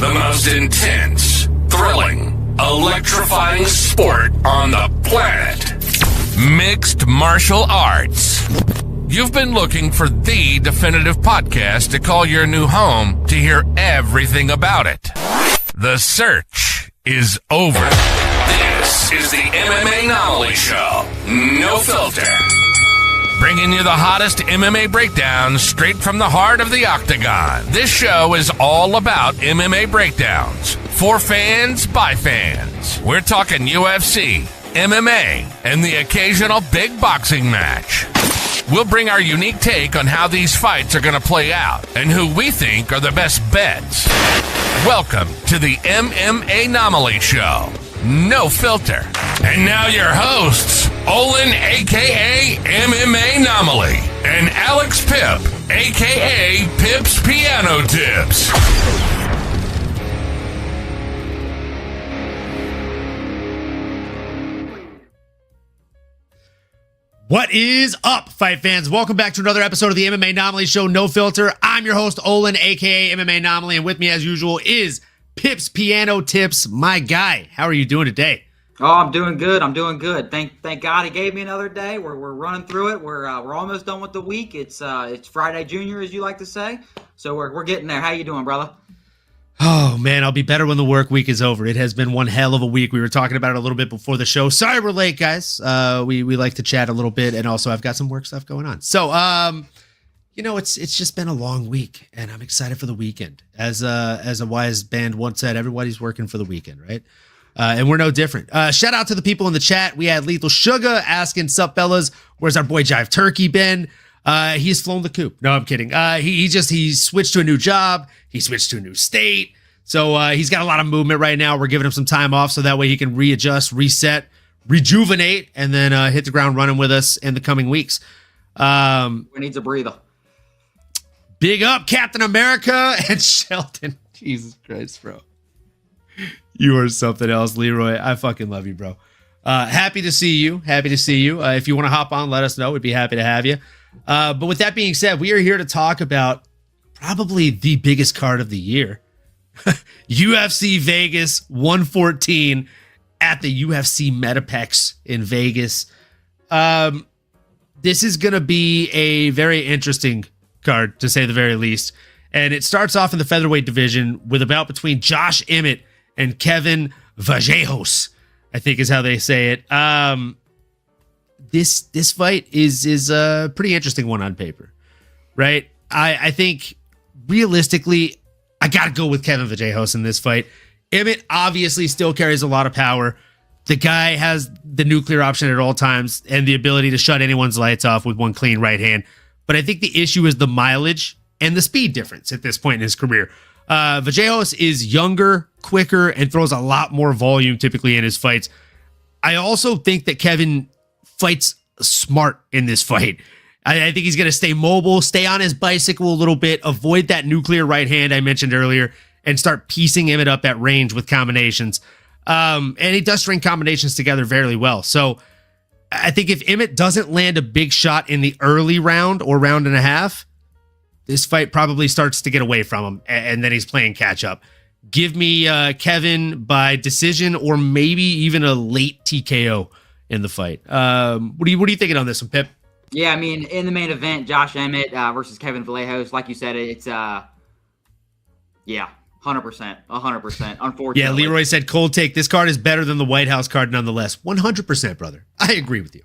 The most intense, thrilling, electrifying sport on the planet. Mixed martial arts. You've been looking for the definitive podcast to call your new home to hear everything about it. The search is over. This is the MMAnomaly Show. No filter. Bringing you the hottest MMA breakdowns straight from the heart of the octagon. This show is all about MMA breakdowns. For fans, by fans. We're talking UFC, MMA, and the occasional big boxing match. We'll bring our unique take on how these fights are going to play out and who we think are the best bets. Welcome to the MMAnomaly Show. No filter. And now your hosts, Olin, a.k.a. MMAnomaly, and Alex Pip, a.k.a. Pip's Piano Tips. What is up, fight fans? Welcome back to another episode of the MMAnomaly Show, No Filter. I'm your host, Olin, a.k.a. MMAnomaly, and with me, as usual, is Pip's Piano Tips, my guy. How are you doing today? Oh, I'm doing good. Thank God he gave me another day. We're running through it. We're almost done with the week. It's Friday Junior, as you like to say. So we're getting there. How you doing, brother? Oh, man, I'll be better when the work week is over. It has been one hell of a week. We were talking about it a little bit before the show. Sorry we're late, guys. We like to chat a little bit, and also I've got some work stuff going on. So, it's just been a long week, and I'm excited for the weekend. As a wise band once said, everybody's working for the weekend, right? And we're no different. Shout out to the people in the chat. We had Lethal Sugar asking, sup, fellas, where's our boy Jive Turkey been? He's flown the coop. No, I'm kidding. He switched to a new job. He switched to a new state. So he's got a lot of movement right now. We're giving him some time off so that way he can readjust, reset, rejuvenate, and then hit the ground running with us in the coming weeks. We need a breather. Big up Captain America and Shelton. Jesus Christ, bro. You are something else, Leroy. I fucking love you, bro. Happy to see you. If you want to hop on, let us know. We'd be happy to have you. But with that being said, we are here to talk about probably the biggest card of the year. UFC Vegas 114 at the UFC Metapex in Vegas. This is going to be a very interesting card, to say the very least. And it starts off in the featherweight division with a bout between Josh Emmett and Kevin Vallejos, I think is how they say it. This fight is a pretty interesting one on paper, right? I think realistically, I got to go with Kevin Vallejos in this fight. Emmett obviously still carries a lot of power. The guy has the nuclear option at all times and the ability to shut anyone's lights off with one clean right hand. But I think the issue is the mileage and the speed difference at this point in his career. Vallejos is younger, quicker, and throws a lot more volume typically in his fights. I also think that Kevin fights smart in this fight. I think he's going to stay mobile, stay on his bicycle a little bit, avoid that nuclear right hand I mentioned earlier, and start piecing Emmett up at range with combinations. And he does string combinations together very well. So I think if Emmett doesn't land a big shot in the early round or round and a half, this fight probably starts to get away from him, and then he's playing catch up. Give me Kevin by decision or maybe even a late TKO in the fight. What are you thinking on this one, Pip? Yeah, I mean, in the main event, Josh Emmett versus Kevin Vallejos, like you said, it's 100%, 100%. Unfortunately, yeah. Leroy said, "Cold take. This card is better than the White House card, nonetheless." 100%, brother. I agree with you.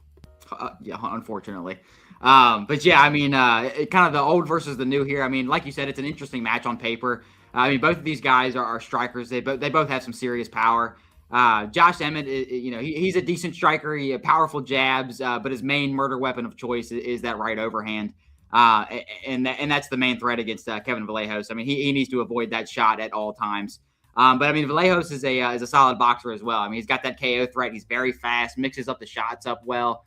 Yeah, unfortunately. But yeah, I mean, kind of the old versus the new here. I mean, like you said, it's an interesting match on paper. I mean, both of these guys are strikers. They both have some serious power. Josh Emmett, he's a decent striker. He has powerful jabs, but his main murder weapon of choice is that right overhand. And that's the main threat against Kevin Vallejos. I mean, he needs to avoid that shot at all times. But I mean, Vallejos is a solid boxer as well. I mean, he's got that KO threat. He's very fast, mixes up the shots up well.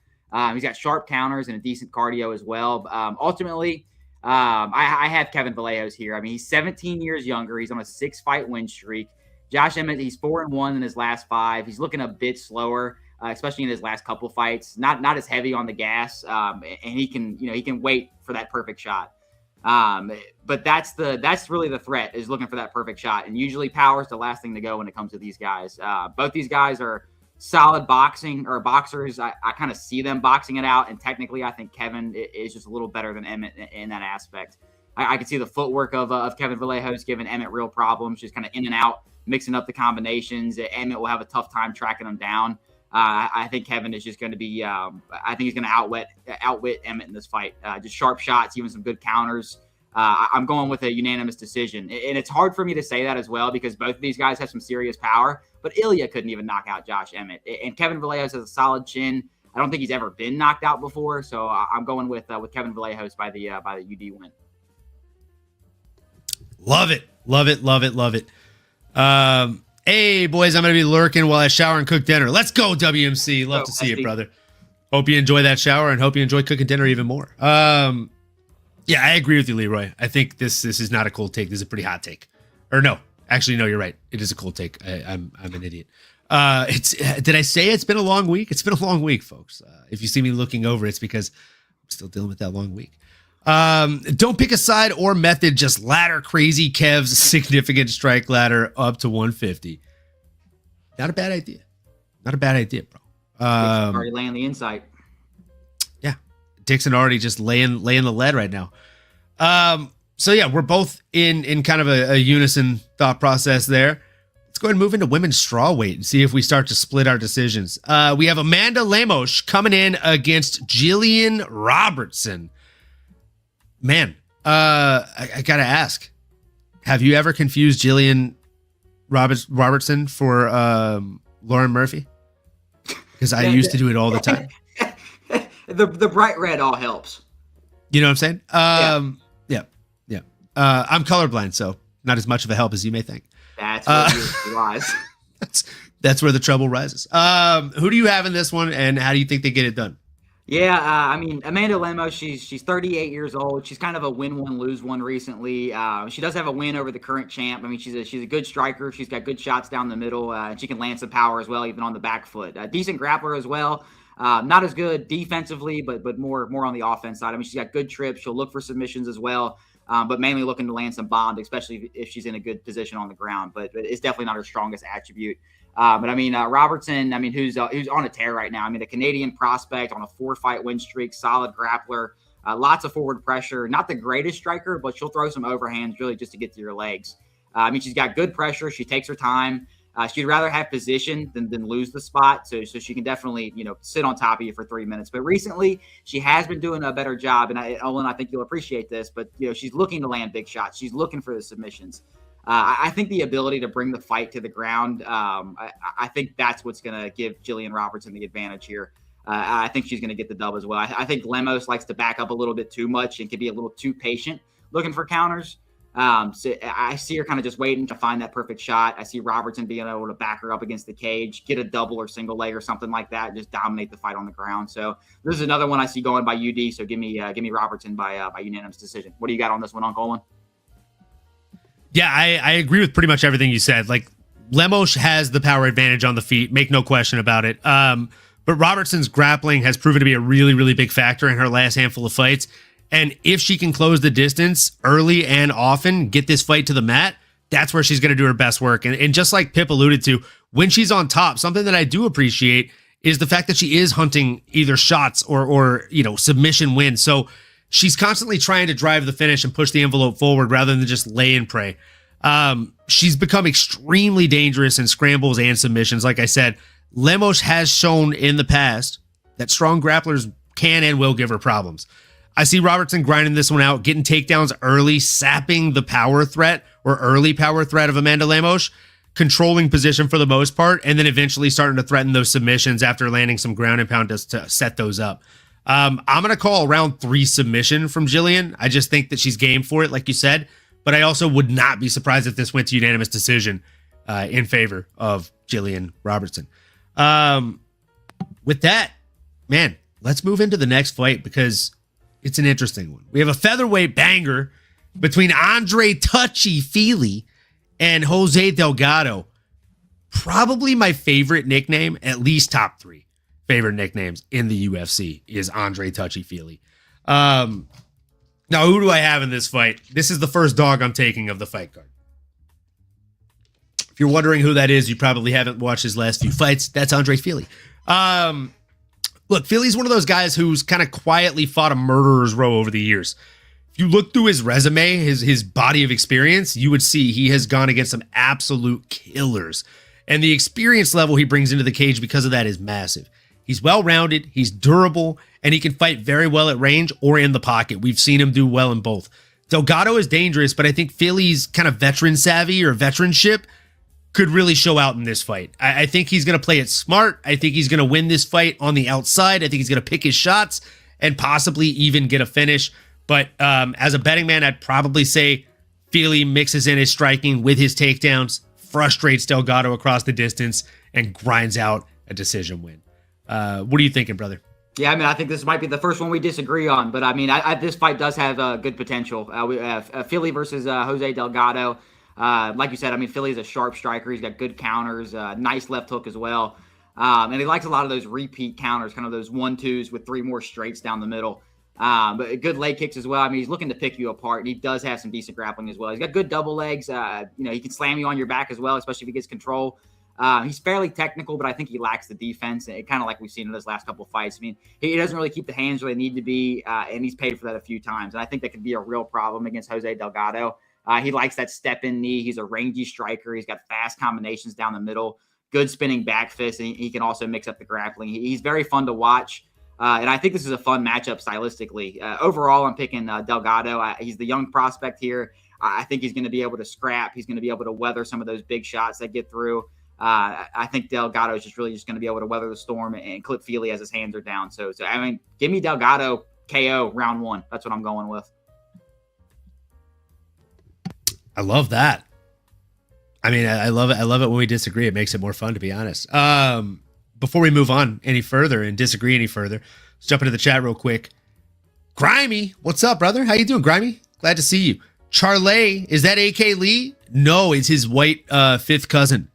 He's got sharp counters and a decent cardio as well. Ultimately, I have Kevin Vallejos here. I mean, he's 17 years younger. He's on a 6-fight win streak. Josh Emmett, he's 4-1 in his last 5. He's looking a bit slower, especially in his last couple fights. Not as heavy on the gas, and he can wait for that perfect shot. But that's really the threat, is looking for that perfect shot. And usually power is the last thing to go when it comes to these guys. Both these guys are solid boxers. I kind of see them boxing it out. And technically, I think Kevin is just a little better than Emmett in that aspect. I can see the footwork of Kevin Vallejos giving Emmett real problems, just kind of in and out, mixing up the combinations. Emmett will have a tough time tracking him down. I think Kevin is just going to be, I think he's going to outwit Emmett in this fight. Just sharp shots, even some good counters. I'm going with a unanimous decision. And it's hard for me to say that as well, because both of these guys have some serious power, but Ilya couldn't even knock out Josh Emmett. And Kevin Vallejos has a solid chin. I don't think he's ever been knocked out before. So I'm going with Kevin Vallejos by the UD win. Love it. Love it. Love it. Love it. Hey, boys, I'm going to be lurking while I shower and cook dinner. Let's go, WMC. Love to see you, brother. Hope you enjoy that shower and hope you enjoy cooking dinner even more. Yeah, I agree with you, Leroy. I think this is not a cold take. This is a pretty hot take. Or no, actually, no, you're right. It is a cold take. I'm an idiot. Did I say it's been a long week? It's been a long week, folks. If you see me looking over, it's because I'm still dealing with that long week. Don't pick a side or method, just ladder crazy Kev's significant strike ladder up to 150. Not a bad idea. Not a bad idea, bro. Already laying the insight. Yeah. Dixon already just laying the lead right now. So yeah, we're both in kind of a unison thought process there. Let's go ahead and move into women's strawweight and see if we start to split our decisions. We have Amanda Lemos coming in against Gillian Robertson. Man, I gotta ask, have you ever confused Gillian Robertson for Lauren Murphy? Because I used to do it all the time. The bright red all helps. You know what I'm saying? Yeah. I'm colorblind, so not as much of a help as you may think. That's where it lies. That's where the trouble rises. Who do you have in this one, and how do you think they get it done? Yeah, I mean, Amanda Lemos, she's 38 years old. She's kind of a win one, lose one recently. She does have a win over the current champ. I mean, she's a good striker. She's got good shots down the middle, and she can land some power as well, even on the back foot. Decent grappler as well. Not as good defensively, but more on the offense side. I mean, she's got good trips. She'll look for submissions as well, but mainly looking to land some bombs, especially if she's in a good position on the ground. But it's definitely not her strongest attribute. But I mean, Robertson, I mean, who's on a tear right now. I mean, a Canadian prospect on a 4-fight win streak, solid grappler, lots of forward pressure. Not the greatest striker, but she'll throw some overhands really just to get to your legs. I mean, she's got good pressure. She takes her time. She'd rather have position than lose the spot. So she can definitely, sit on top of you for 3 minutes. But recently, she has been doing a better job. And Olin, I think you'll appreciate this. But, she's looking to land big shots. She's looking for the submissions. I think the ability to bring the fight to the ground, I think that's what's going to give Gillian Robertson the advantage here. I think she's going to get the dub as well. I think Lemos likes to back up a little bit too much and can be a little too patient looking for counters. So I see her kind of just waiting to find that perfect shot. I see Robertson being able to back her up against the cage, get a double or single leg or something like that, and just dominate the fight on the ground. So this is another one I see going by UD. So give me Robertson by unanimous decision. What do you got on this one, Uncle Olin? Yeah, I agree with pretty much everything you said. Like, Lemos has the power advantage on the feet, make no question about it. But Robertson's grappling has proven to be a really, really big factor in her last handful of fights. And if she can close the distance early and often, get this fight to the mat, that's where she's going to do her best work. And just like Pip alluded to, when she's on top, something that I do appreciate is the fact that she is hunting either shots or submission wins. So she's constantly trying to drive the finish and push the envelope forward rather than just lay and pray. She's become extremely dangerous in scrambles and submissions. Like I said, Lemos has shown in the past that strong grapplers can and will give her problems. I see Robertson grinding this one out, getting takedowns early, sapping the power threat or early power threat of Amanda Lemos, controlling position for the most part, and then eventually starting to threaten those submissions after landing some ground and pound to set those up. I'm going to call round 3 submission from Gillian. I just think that she's game for it, like you said, but I also would not be surprised if this went to unanimous decision in favor of Gillian Robertson. With that, man, let's move into the next fight because it's an interesting one. We have a featherweight banger between Andre Touchy Fili and Jose Delgado. Probably my favorite nickname, at least top 3 favorite nicknames in the UFC is Andre Touchy Fili. Now, who do I have in this fight? This is the first dog I'm taking of the fight card. If you're wondering who that is, you probably haven't watched his last few fights. That's Andre Fili. Look, Fili's one of those guys who's kind of quietly fought a murderer's row over the years. If you look through his resume, his body of experience, you would see he has gone against some absolute killers. And the experience level he brings into the cage because of that is massive. He's well-rounded, he's durable, and he can fight very well at range or in the pocket. We've seen him do well in both. Delgado is dangerous, but I think Fili's kind of veteran savvy or veteranship could really show out in this fight. I think he's going to play it smart. I think he's going to win this fight on the outside. I think he's going to pick his shots and possibly even get a finish. But as a betting man, I'd probably say Fili mixes in his striking with his takedowns, frustrates Delgado across the distance, and grinds out a decision win. What are you thinking, brother? Yeah, I mean, I think this might be the first one we disagree on, but I mean, this fight does have good potential. We have Fili versus Jose Delgado. Like you said, I mean, Fili is a sharp striker. He's got good counters, nice left hook as well. And he likes a lot of those repeat counters, kind of those 1-2s with 3 more straights down the middle. But good leg kicks as well. I mean, he's looking to pick you apart, and he does have some decent grappling as well. He's got good double legs. He can slam you on your back as well, especially if he gets control. He's fairly technical, but I think he lacks the defense, kind of like we've seen in those last couple of fights. I mean, he doesn't really keep the hands where they need to be, and he's paid for that a few times. And I think that could be a real problem against Jose Delgado. He likes that step-in knee. He's a rangy striker. He's got fast combinations down the middle, good spinning back fist, and he can also mix up the grappling. He's very fun to watch, and I think this is a fun matchup stylistically. Overall, I'm picking Delgado. He's the young prospect here. I think he's going to be able to scrap. He's going to be able to weather some of those big shots that get through. I think Delgado is just going to be able to weather the storm and clip Fili as his hands are down. So I mean, give me Delgado KO round 1. That's what I'm going with. I love that. I mean, I love it. I love it when we disagree. It makes it more fun, to be honest. Before we move on any further and disagree any further, let's jump into the chat real quick. Grimy, what's up, brother? How you doing, Grimy? Glad to see you. Charlay, is that AK Lee? No, it's his white fifth cousin,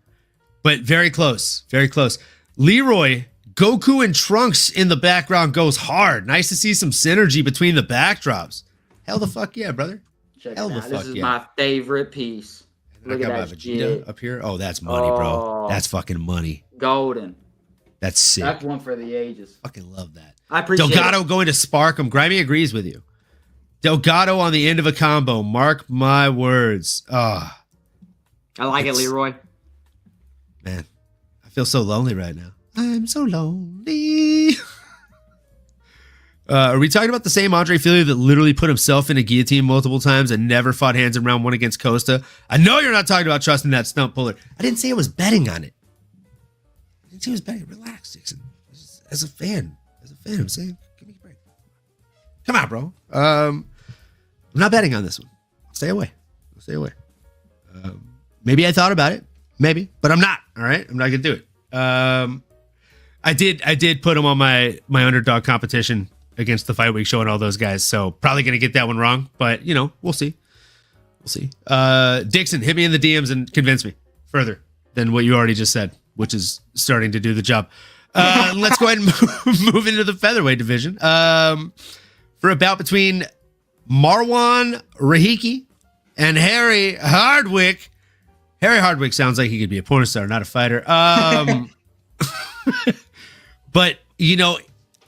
but very close, very close. Leroy, Goku and Trunks in the background goes hard. Nice to see some synergy between the backdrops. Hell the fuck yeah, brother. Check it out. This is my favorite piece. Look at that Vegeta up here. Oh, that's money, bro. That's fucking money. Golden. That's sick. That's one for the ages. Fucking love that. I appreciate Delgado it. going to spark him. Grimy agrees with you. Delgado on the end of a combo. Mark my words. I like it, Leroy. Man, I feel so lonely right now. I'm so lonely. Are we talking about the same Andre Fili that literally put himself in a guillotine multiple times and never fought hands in round 1 against Costa? I know you're not talking about trusting that stump puller. I didn't say I was betting on it. I didn't say I was betting. Relax, Dixon. As a fan, I'm saying, give me a break. Come on, bro. I'm not betting on this one. Stay away. Maybe I thought about it. Maybe, but I'm not. All right, I'm not gonna do it. I did put him on my underdog competition against the Fight Week show and all those guys. So probably going to get that one wrong, but we'll see. Dixon, hit me in the DMs and convince me further than what you already just said, which is starting to do the job. Let's go ahead and move into the featherweight division. For a bout between Marwan Rahiki and Harry Hardwick. Harry Hardwick sounds like he could be a porn star, not a fighter. But,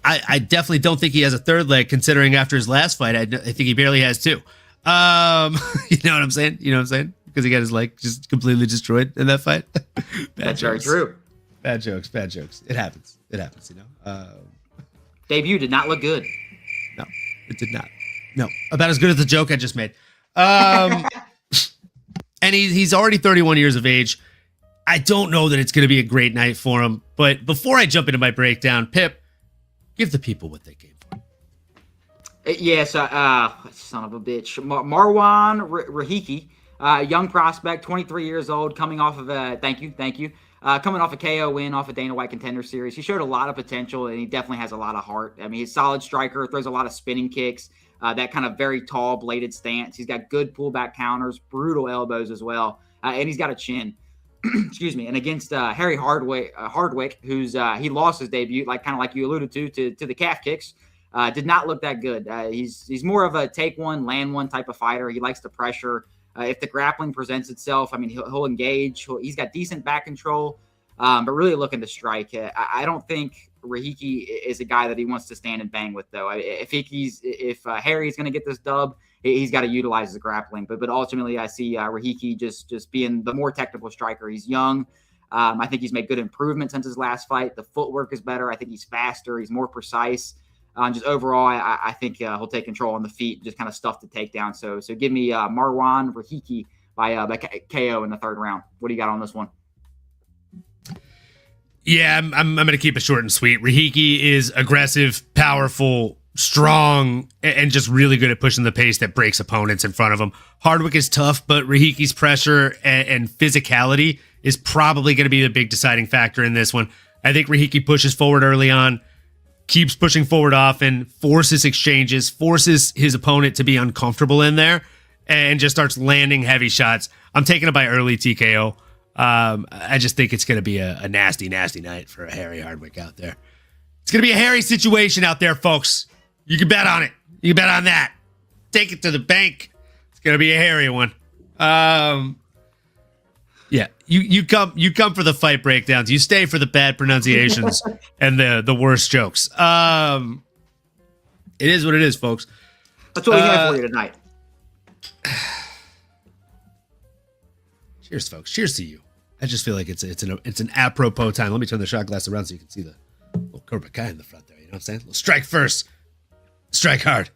I definitely don't think he has a third leg, considering after his last fight, I think he barely has 2. You know what I'm saying? Because he got his leg just completely destroyed in that fight. That's very true. Bad jokes. It happens, Debut did not look good. No, it did not. No, about as good as the joke I just made. And he's already 31 years of age. I don't know that it's going to be a great night for him. But before I jump into my breakdown, Pip, give the people what they came for. Yes, son of a bitch. Marwan Rahiki, young prospect, 23 years old, coming off of a, thank you, coming off a KO win off a Dana White Contender Series. He showed a lot of potential, and he definitely has a lot of heart. I mean, he's a solid striker, throws a lot of spinning kicks, that kind of very tall bladed stance. He's got good pullback counters, brutal elbows as well, and he's got a chin. Excuse me. And against Harry Hardwick, who's he lost his debut, kind of like you alluded to the calf kicks. Did not look that good. He's more of a take one, land one type of fighter. He likes to pressure. If the grappling presents itself, I mean, he'll engage. He's got decent back control, but really looking to strike. I don't think Rahiki is a guy that he wants to stand and bang with, though. If Harry's going to get this dub, he's got to utilize the grappling. But ultimately, I see Rahiki just being the more technical striker. He's young. I think he's made good improvement since his last fight. The footwork is better. I think he's faster. He's more precise. Just overall, I think he'll take control on the feet, just kind of stuff the takedown. So give me Marwan Rahiki by KO in the third round. What do you got on this one? Yeah, I'm going to keep it short and sweet. Rahiki is aggressive, powerful, strong, and just really good at pushing the pace that breaks opponents in front of him. Hardwick is tough, but Rahiki's pressure and physicality is probably going to be the big deciding factor in this one. I think Rahiki pushes forward early on, keeps pushing forward often, forces exchanges, forces his opponent to be uncomfortable in there, and just starts landing heavy shots. I'm taking it by early TKO. I just think it's going to be a nasty, nasty night for a Harry Hardwick out there. It's going to be a hairy situation out there, folks. You can bet on it. You can bet on that. Take it to the bank. It's going to be a hairy one. Yeah, you come for the fight breakdowns. You stay for the bad pronunciations and the worst jokes. It is what it is, folks. That's what we have for you tonight. Cheers, folks. Cheers to you. I just feel like it's an apropos time. Let me turn the shot glass around so you can see the little Cobra Kai in the front there. You know what I'm saying? Little strike first, strike hard,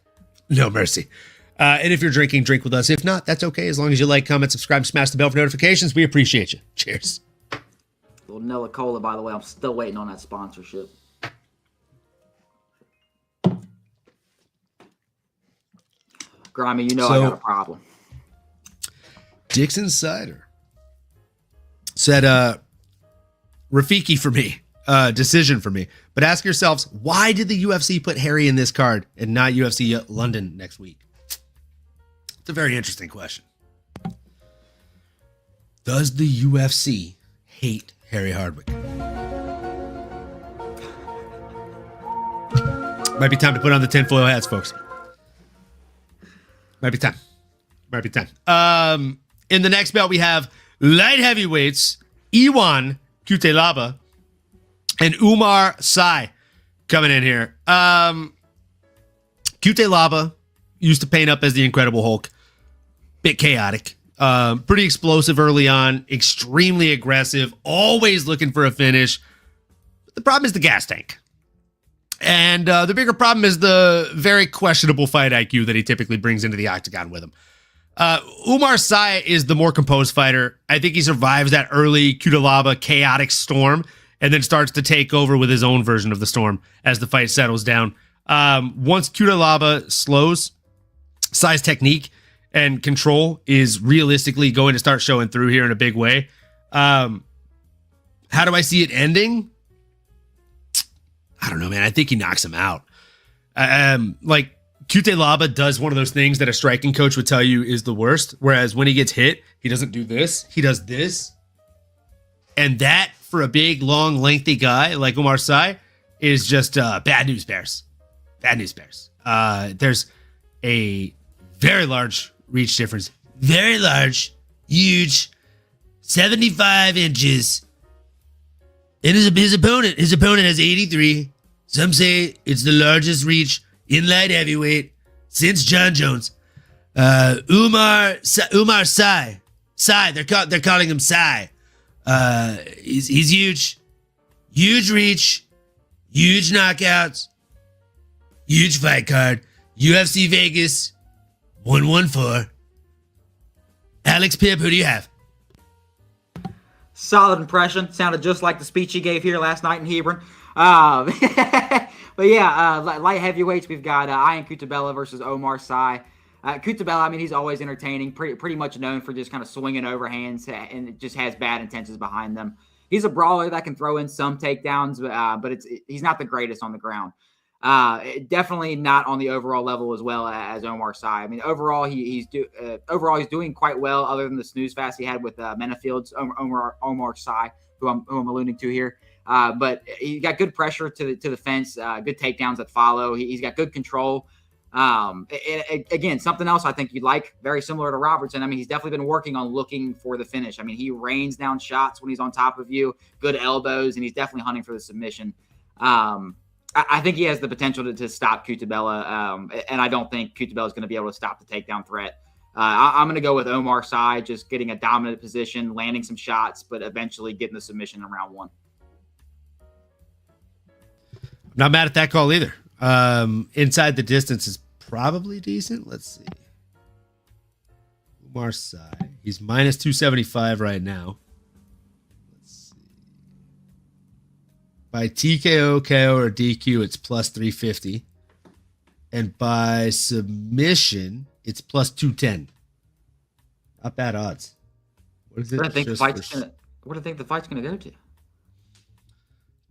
no mercy. And if you're drinking, drink with us. If not, that's okay. As long as you like, comment, subscribe, smash the bell for notifications. We appreciate you. Cheers. Little Nella Cola, by the way. I'm still waiting on that sponsorship. Grimy, you know I got a problem. Dixon Cider said, Rafiki for me, decision for me. But ask yourselves, why did the UFC put Harry in this card and not UFC London next week? It's a very interesting question. Does the UFC hate Harry Hardwick? Might be time to put on the tinfoil hats, folks. Might be time. In the next bout, we have light heavyweights, Iwan Cutelaba and Oumar Sy coming in here. Cutelaba used to paint up as the Incredible Hulk. Bit chaotic. Pretty explosive early on. Extremely aggressive. Always looking for a finish. But the problem is the gas tank. And the bigger problem is the very questionable fight IQ that he typically brings into the octagon with him. Oumar Sy is the more composed fighter. I think he survives that early Cutelaba chaotic storm and then starts to take over with his own version of the storm as the fight settles down. Once Cutelaba slows, Sy's technique and control is realistically going to start showing through here in a big way. How do I see it ending? I don't know, man. I think he knocks him out. Like, Cutelaba does one of those things that a striking coach would tell you is the worst. Whereas when he gets hit, he doesn't do this. He does this. And that, for a big, long, lengthy guy like Oumar Sy, is just bad news bears. Bad news bears. There's a very large reach difference. Very large, huge, 75 inches. And his opponent has 83. Some say it's the largest reach in light heavyweight since John Jones. Oumar Sy. Sy, they're calling him Sy. He's huge. Huge reach. Huge knockouts. Huge fight card. UFC Vegas 114. Alex Pibb, who do you have? Solid impression. Sounded just like the speech he gave here last night in Hebron. But yeah, light heavyweights, we've got Ian Cutelaba versus Oumar Sy. Cutelaba, I mean, he's always entertaining, pretty much known for just kind of swinging overhands and just has bad intentions behind them. He's a brawler that can throw in some takedowns, but he's not the greatest on the ground. Definitely not on the overall level as well as Oumar Sy. I mean, overall he's doing quite well, other than the snooze fast he had with Menifield's Oumar Sy, who I'm alluding to here. But he got good pressure to the fence, good takedowns that follow. He's got good control. Again, something else I think you'd like, very similar to Robertson. I mean, he's definitely been working on looking for the finish. I mean, he rains down shots when he's on top of you, good elbows, and he's definitely hunting for the submission. I think he has the potential to stop Cutelaba, and I don't think Cutelaba is going to be able to stop the takedown threat. I'm going to go with Oumar Sy, just getting a dominant position, landing some shots, but eventually getting the submission in round 1. Not mad at that call either. Inside the distance is probably decent. Let's see. Oumar Sy. He's minus 275 right now. Let's see. By TKO, KO, or DQ, it's plus 350. And by submission, it's plus 210. Not bad odds. What is it? What do you think the fight's gonna go to?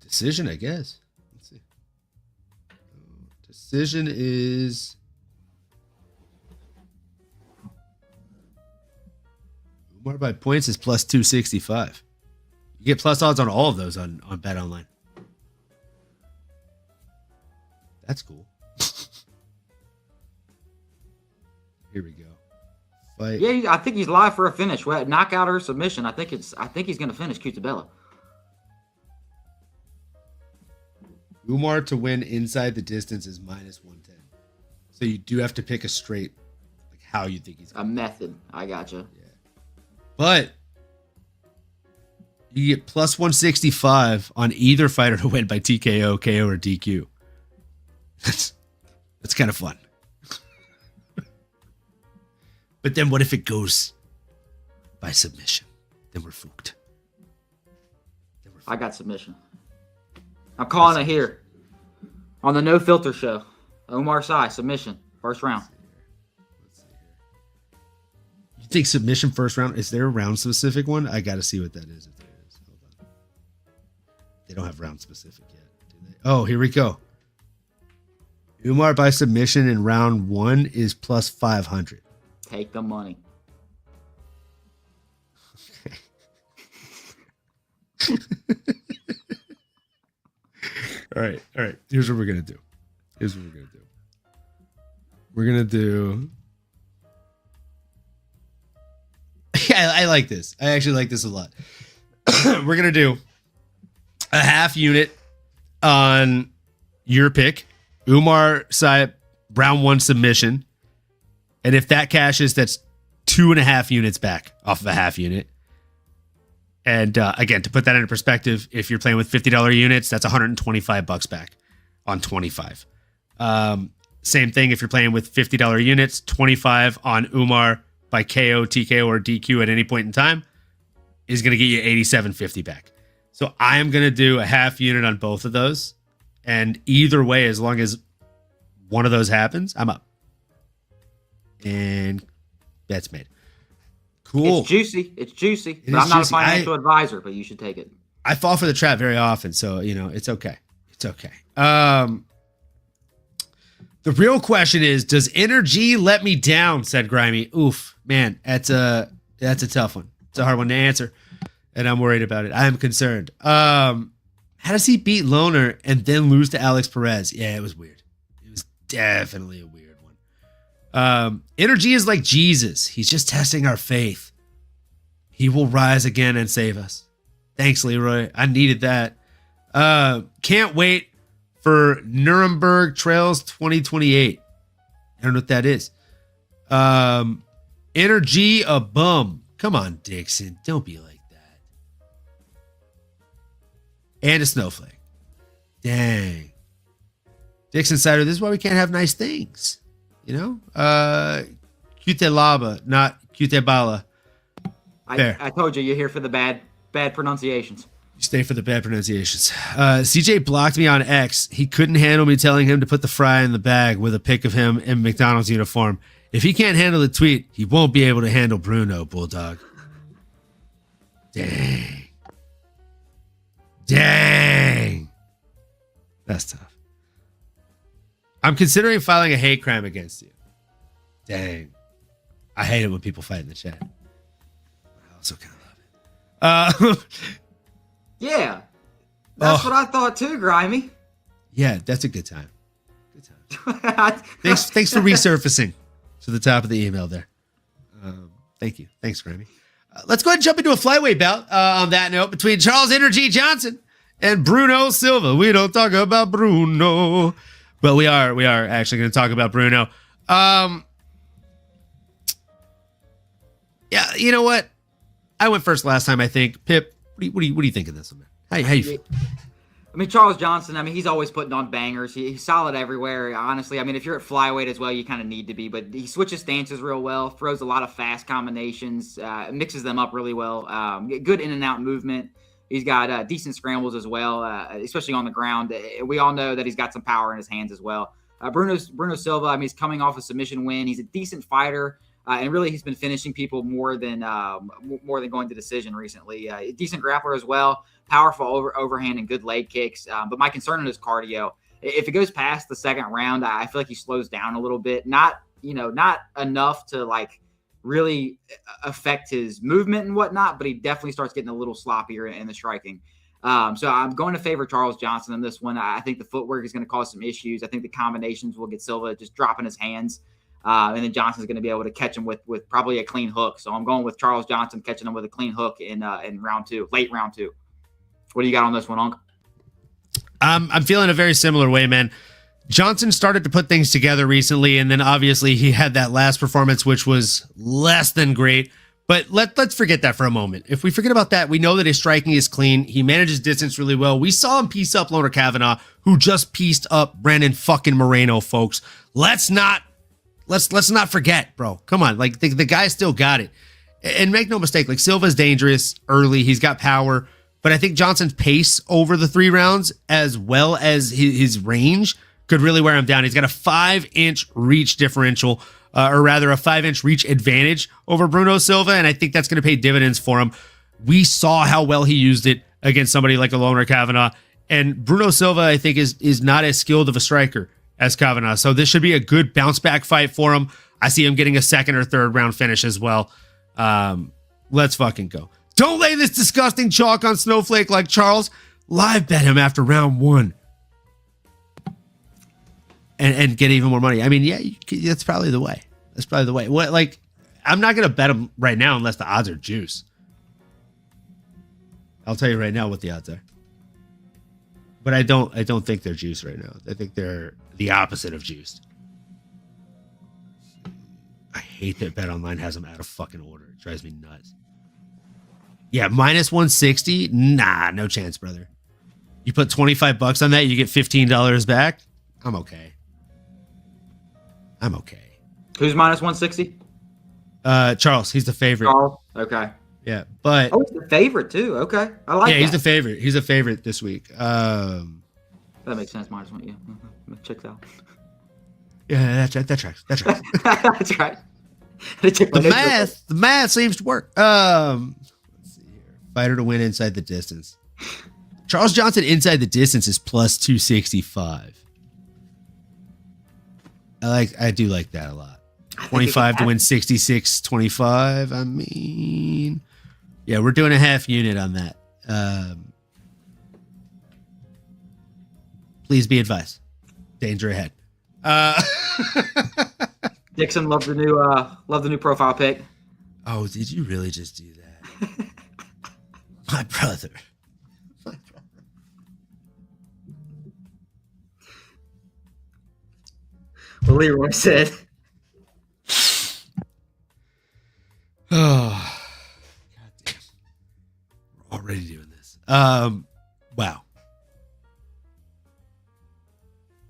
Decision, I guess. Let's see. Decision is Oumar by points is plus 265. You get plus odds on all of those on Bet Online. That's cool. Here we go. Fight. Yeah, I think he's live for a finish. Well, knockout or submission. I think he's going to finish Cutelaba. Oumar to win inside the distance is minus 110. So you do have to pick a straight, like how you think he's a method. I gotcha. Yeah. But you get plus 165 on either fighter to win by TKO, KO, or DQ. That's kind of fun. But then what if it goes by submission? Then we're fooked. I got submission. I'm calling it here on the No Filter Show. Oumar Sy, submission, first round. Let's see here. You think submission first round? Is there a round specific one? I got to see what that is. If there is, hold on. They don't have round specific yet, do they? Oh, here we go. Oumar by submission in round 1 is plus 500. Take the money. All right. Here's what we're gonna do. We're gonna do. Yeah, I like this. I actually like this a lot. We're gonna do a half unit on your pick, Oumar Sy, round 1 submission, and if that cashes, that's 2.5 units back off of a half unit. And again, to put that into perspective, if you're playing with $50 units, that's $125 back on 25. Same thing if you're playing with $50 units, 25 on Oumar by KO, TKO, or DQ at any point in time is going to get you $87.50 back. So I am going to do a half unit on both of those. And either way, as long as one of those happens, I'm up. And that's made. Cool. It's juicy. But I'm not a financial advisor, but you should take it. I fall for the trap very often, so it's okay. It's okay. The real question is, does energy let me down? Said Grimy. Oof, man, that's a tough one. It's a hard one to answer, and I'm worried about it. I am concerned. How does he beat Loner and then lose to Alex Perez? Yeah, it was weird. It was definitely a weird one. Energy is like Jesus. He's just testing our faith. He will rise again and save us. Thanks, Leroy. I needed that. Can't wait for Nuremberg Trails 2028. I don't know what that is. Energy a bum. Come on, Dixon. Don't be like that. And a snowflake. Dang. Dixon Cider, this is why we can't have nice things. Cutelaba, not Cutelaba. I told you, you're here for the bad pronunciations. You stay for the bad pronunciations. CJ blocked me on X. He couldn't handle me telling him to put the fry in the bag with a pic of him in McDonald's uniform. If he can't handle the tweet, he won't be able to handle Bruno, Bulldog. Dang. That's tough. I'm considering filing a hate crime against you. Dang. I hate it when people fight in the chat. I also kind of love it. Yeah. That's what I thought too, Grimy. Yeah, that's a good time. Thanks for resurfacing to the top of the email there. Thank you. Thanks, Grimy. Let's go ahead and jump into a flyweight bout on that note between Charles Energy Johnson and Bruno Silva. We don't talk about Bruno, but we are actually going to talk about Bruno. Yeah, you know what? I went first last time, I think. Pip, what do you think of this one, man? How you feel? I mean, Charles Johnson, I mean, he's always putting on bangers. He's solid everywhere, honestly. I mean, if you're at flyweight as well, you kind of need to be. But he switches stances real well, throws a lot of fast combinations, mixes them up really well. Good in and out movement. He's got decent scrambles as well, especially on the ground. We all know that he's got some power in his hands as well. Bruno Silva, I mean, he's coming off a submission win. He's a decent fighter. And really, he's been finishing people more than going to decision recently. Decent grappler as well, powerful overhand and good leg kicks. But my concern is cardio. If it goes past the second round, I feel like he slows down a little bit. Not enough to like really affect his movement and whatnot, but he definitely starts getting a little sloppier in the striking. So I'm going to favor Charles Johnson in this one. I think the footwork is going to cause some issues. I think the combinations will get Silva just dropping his hands. And then Johnson's going to be able to catch him with probably a clean hook. So I'm going with Charles Johnson catching him with a clean hook in round two, late round two. What do you got on this one, Unc? I'm feeling a very similar way, man. Johnson started to put things together recently, and then obviously he had that last performance, which was less than great. But let's forget that for a moment. If we forget about that, we know that his striking is clean. He manages distance really well. We saw him piece up Loner Kavanaugh, who just pieced up Brandon fucking Moreno, folks. Let's not forget, bro. Come on. Like the guy still got it. And make no mistake, like Silva's dangerous early. He's got power. But I think Johnson's pace over the 3 rounds, as well as his range, could really wear him down. He's got a 5-inch reach differential, or rather a 5-inch reach advantage over Bruno Silva. And I think that's going to pay dividends for him. We saw how well he used it against somebody like a Loner Kavanaugh. And Bruno Silva, I think, is not as skilled of a striker as Kavanaugh. So this should be a good bounce back fight for him. I see him getting a 2nd or 3rd round finish as well. Let's fucking go. Don't lay this disgusting chalk on Snowflake like Charles. Live bet him after round 1. And get even more money. I mean, yeah, that's probably the way. That's probably the way. What, like, I'm not going to bet him right now unless the odds are juice. I'll tell you right now what the odds are. But I don't think they're juiced right now. I think they're the opposite of juiced. I hate that BetOnline has them out of fucking order. It drives me nuts. Yeah, minus 160? Nah, no chance, brother. You put $25 on that, you get $15 back? I'm okay. Who's minus 160? Charles, he's the favorite. Charles? Okay. Yeah, but he's the favorite too. Okay, I like. Yeah, he's the favorite. He's a favorite this week. That makes sense. Minus 1. Yeah, checks out. Yeah, that tracks. That's right. The math seems to work. Let's see here. Fighter to win inside the distance. Charles Johnson inside the distance is plus 265. I do like that a lot. 25 to win 66-25. I mean, yeah, we're doing a half unit on that. Please be advised. Danger ahead. Dixon loved the new profile pic. Oh, did you really just do that? My brother. Well, Leroy said. Oh, goddamn. We're already doing this. Wow.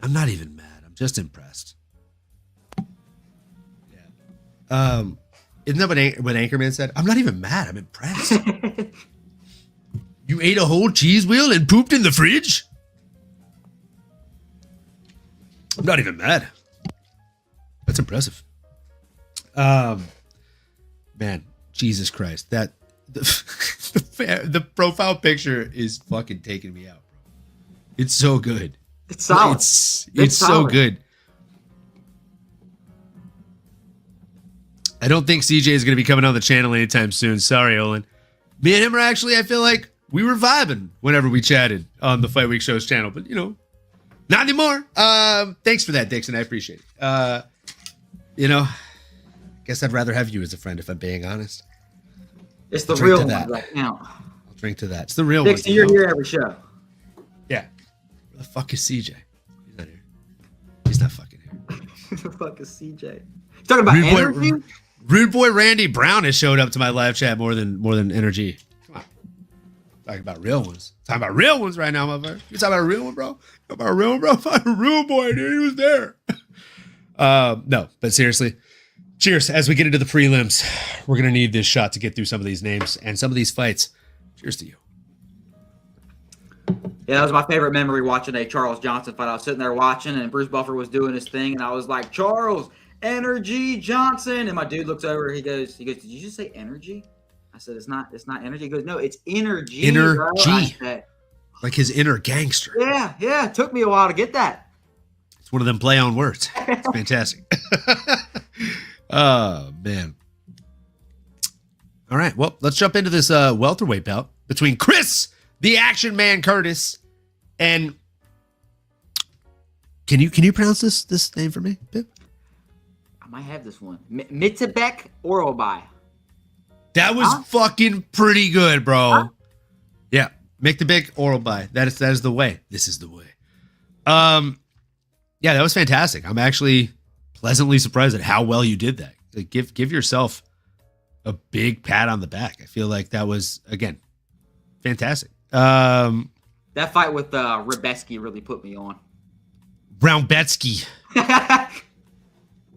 I'm not even mad. I'm just impressed. Yeah. Isn't that what Anchorman said? I'm not even mad. I'm impressed. You ate a whole cheese wheel and pooped in the fridge? I'm not even mad. That's impressive. Man, Jesus Christ. That the profile picture is fucking taking me out, bro. It's so good. It's solid. It's so good. I don't think CJ is going to be coming on the channel anytime soon. Sorry, Olin. Me and him are actually, I feel like, we were vibing whenever we chatted on the Fight Week Show's channel, but not anymore. Thanks for that, Dixon. I appreciate it. Guess I'd rather have you as a friend if I'm being honest. It's the real one right now. I'll drink to that. It's the real Dixie, one. You're here every show. Yeah. Where the fuck is CJ? He's not here. He's not fucking here. Who the fuck is CJ? He's talking about energy? Rude boy Randy Brown has showed up to my live chat more than energy. Come on. Talking about real ones. Talking about real ones right now, motherfucker. You talking about a real one, bro? Talking about a real one, bro? Fuck a real boy, dude. He was there. No, but seriously. Cheers. As we get into the prelims, we're going to need this shot to get through some of these names and some of these fights. Cheers to you. Yeah, that was my favorite memory watching a Charles Johnson fight. I was sitting there watching, and Bruce Buffer was doing his thing, and I was like, Charles, Energy Johnson. And my dude looks over, he goes, did you just say energy? I said, it's not energy. He goes, no, it's energy. Energy. Like his inner gangster. Yeah. It took me a while to get that. It's one of them play on words. It's fantastic. Oh, man. All right. Well, let's jump into this welterweight bout between Chris, the Action Man Curtis, and can you pronounce this name for me, Pip? I might have this one. Myktybek Orolbai. That was fucking pretty good, bro. Huh? Yeah. Myktybek Orolbai. That is the way. This is the way. Yeah, that was fantastic. I'm actually pleasantly surprised at how well you did that. Like, give yourself a big pat on the back. I feel like that was, again, fantastic. That fight with Rebetsky really put me on. Brownbetsky.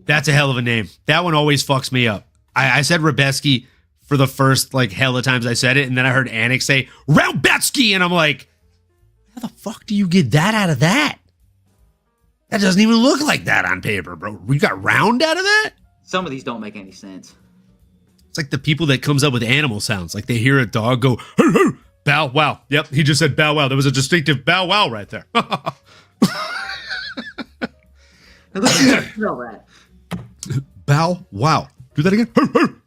That's a hell of a name. That one always fucks me up. I said Rebetsky for the first hella times I said it, and then I heard Anik say Roubetsky, and I'm like, how the fuck do you get that out of that? That doesn't even look like that on paper, bro. We got round out of that? Some of these don't make any sense. It's like the people that comes up with animal sounds. Like they hear a dog go, hoo, hoo, bow wow. Yep, he just said bow wow. There was a distinctive bow wow right there. Bow wow. Do that again. Hoo, hoo.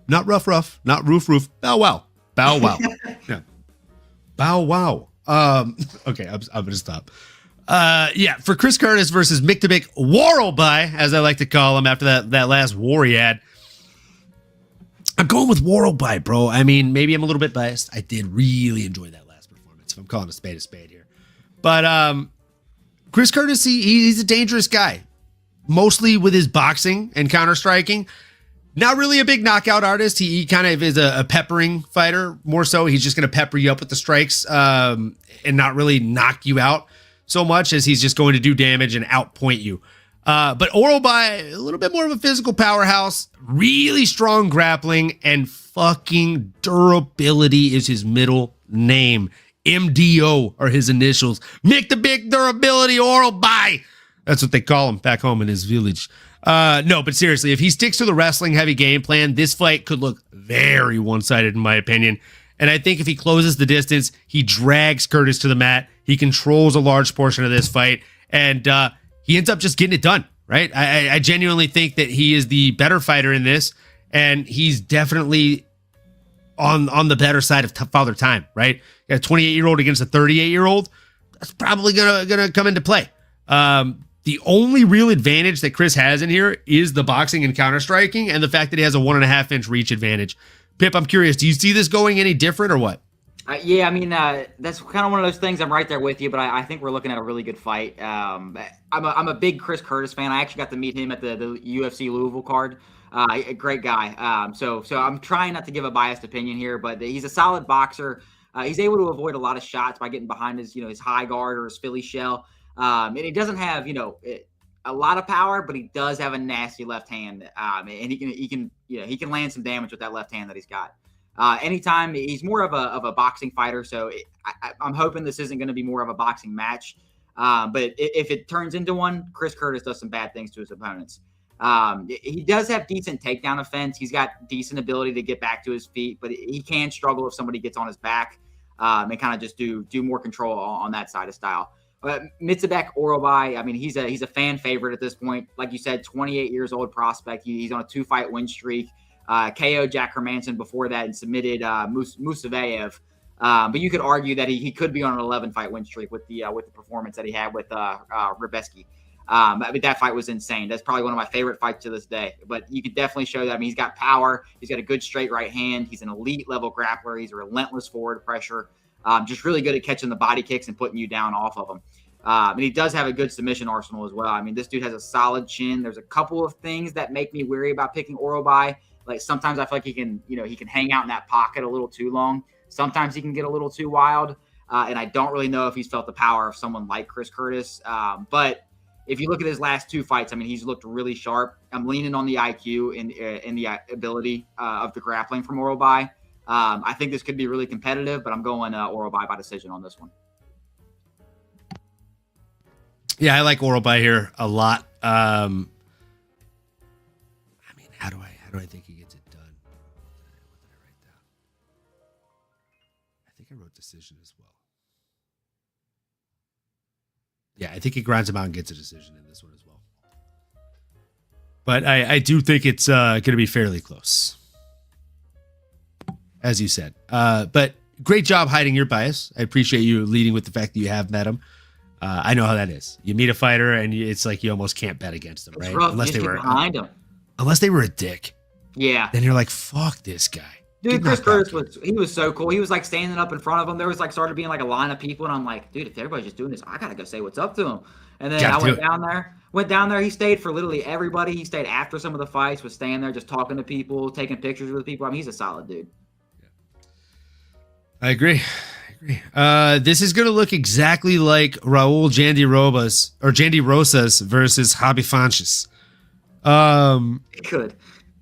Not rough, not roof. Bow wow. Bow wow. Yeah. Bow wow. Okay, I'm gonna stop. Yeah, for Chris Curtis versus Myktybek Orolbai, as I like to call him after that last war he had. I'm going with Orolbai, bro. I mean, maybe I'm a little bit biased. I did really enjoy that last performance, if I'm calling a spade here. But Chris Curtis, he's a dangerous guy, mostly with his boxing and counter-striking. Not really a big knockout artist. He kind of is a peppering fighter, more so. He's just going to pepper you up with the strikes and not really knock you out so much as he's just going to do damage and outpoint you. But Orolbai, a little bit more of a physical powerhouse, really strong grappling, and fucking durability is his middle name. MDO are his initials. Myktybek Durability Orolbai. That's what they call him back home in his village. No, but seriously, if he sticks to the wrestling heavy game plan, this fight could look very one-sided in my opinion. And I think if he closes the distance, he drags Curtis to the mat. He controls a large portion of this fight, and he ends up just getting it done, right? I genuinely think that he is the better fighter in this, and he's definitely on the better side of Father Time, right? You got a 28-year-old against a 38-year-old. That's probably gonna come into play. The only real advantage that Chris has in here is the boxing and counter-striking and the fact that he has a 1.5-inch reach advantage. Pip, I'm curious, do you see this going any different or what? Yeah, I mean, that's kind of one of those things. I'm right there with you, but I think we're looking at a really good fight. I'm a big Chris Curtis fan. I actually got to meet him at the UFC Louisville card. A great guy. So I'm trying not to give a biased opinion here, but he's a solid boxer. He's able to avoid a lot of shots by getting behind his high guard or his Fili shell. And he doesn't have, a lot of power, but he does have a nasty left hand. And he can land some damage with that left hand that he's got. Anytime he's more of a boxing fighter. So I'm hoping this isn't going to be more of a boxing match. But if it turns into one, Chris Curtis does some bad things to his opponents. He does have decent takedown offense. He's got decent ability to get back to his feet, but he can struggle if somebody gets on his back, and kind of just do more control on that side of style. Myktybek Orolbai, I mean, he's a fan favorite at this point. Like you said, 28 years old prospect. He's on a 2-fight win streak. KO Jack Hermanson before that and submitted Musaveyev But you could argue that he could be on an 11-fight win streak with the performance that he had with Rebeski. I mean, that fight was insane. That's probably one of my favorite fights to this day. But you could definitely show that. I mean, he's got power. He's got a good straight right hand. He's an elite level grappler. He's a relentless forward pressure. Just really good at catching the body kicks and putting you down off of them. And he does have a good submission arsenal as well. I mean, this dude has a solid chin. There's a couple of things that make me weary about picking Orolbai. Like sometimes I feel like he can hang out in that pocket a little too long. Sometimes he can get a little too wild. And I don't really know if he's felt the power of someone like Chris Curtis. But if you look at his last 2 fights, I mean, he's looked really sharp. I'm leaning on the IQ and the ability of the grappling from Orolbai. I think this could be really competitive, but I'm going Orolbai by decision on this one. Yeah, I like Orolbai here a lot. I mean, how do I think he gets it done? What did I write down? I think I wrote decision as well. Yeah, I think he grinds him out and gets a decision in this one as well. But I do think it's going to be fairly close, as you said. But great job hiding your bias. I appreciate you leading with the fact that you have met him. I know how that is. You meet a fighter and it's like you almost can't bet against them, right? Unless they were behind him. Unless they were a dick. Yeah. Then you're like, fuck this guy. Dude, Chris Curtis was so cool. He was like standing up in front of him. There was like started being like a line of people, and I'm like, dude, if everybody's just doing this, I gotta go say what's up to him. And then I went down there. He stayed for literally everybody. He stayed after some of the fights, was staying there, just talking to people, taking pictures with people. I mean, he's a solid dude. I agree. This is going to look exactly like Raul Jandy Rosas versus Javi Fanches. It could.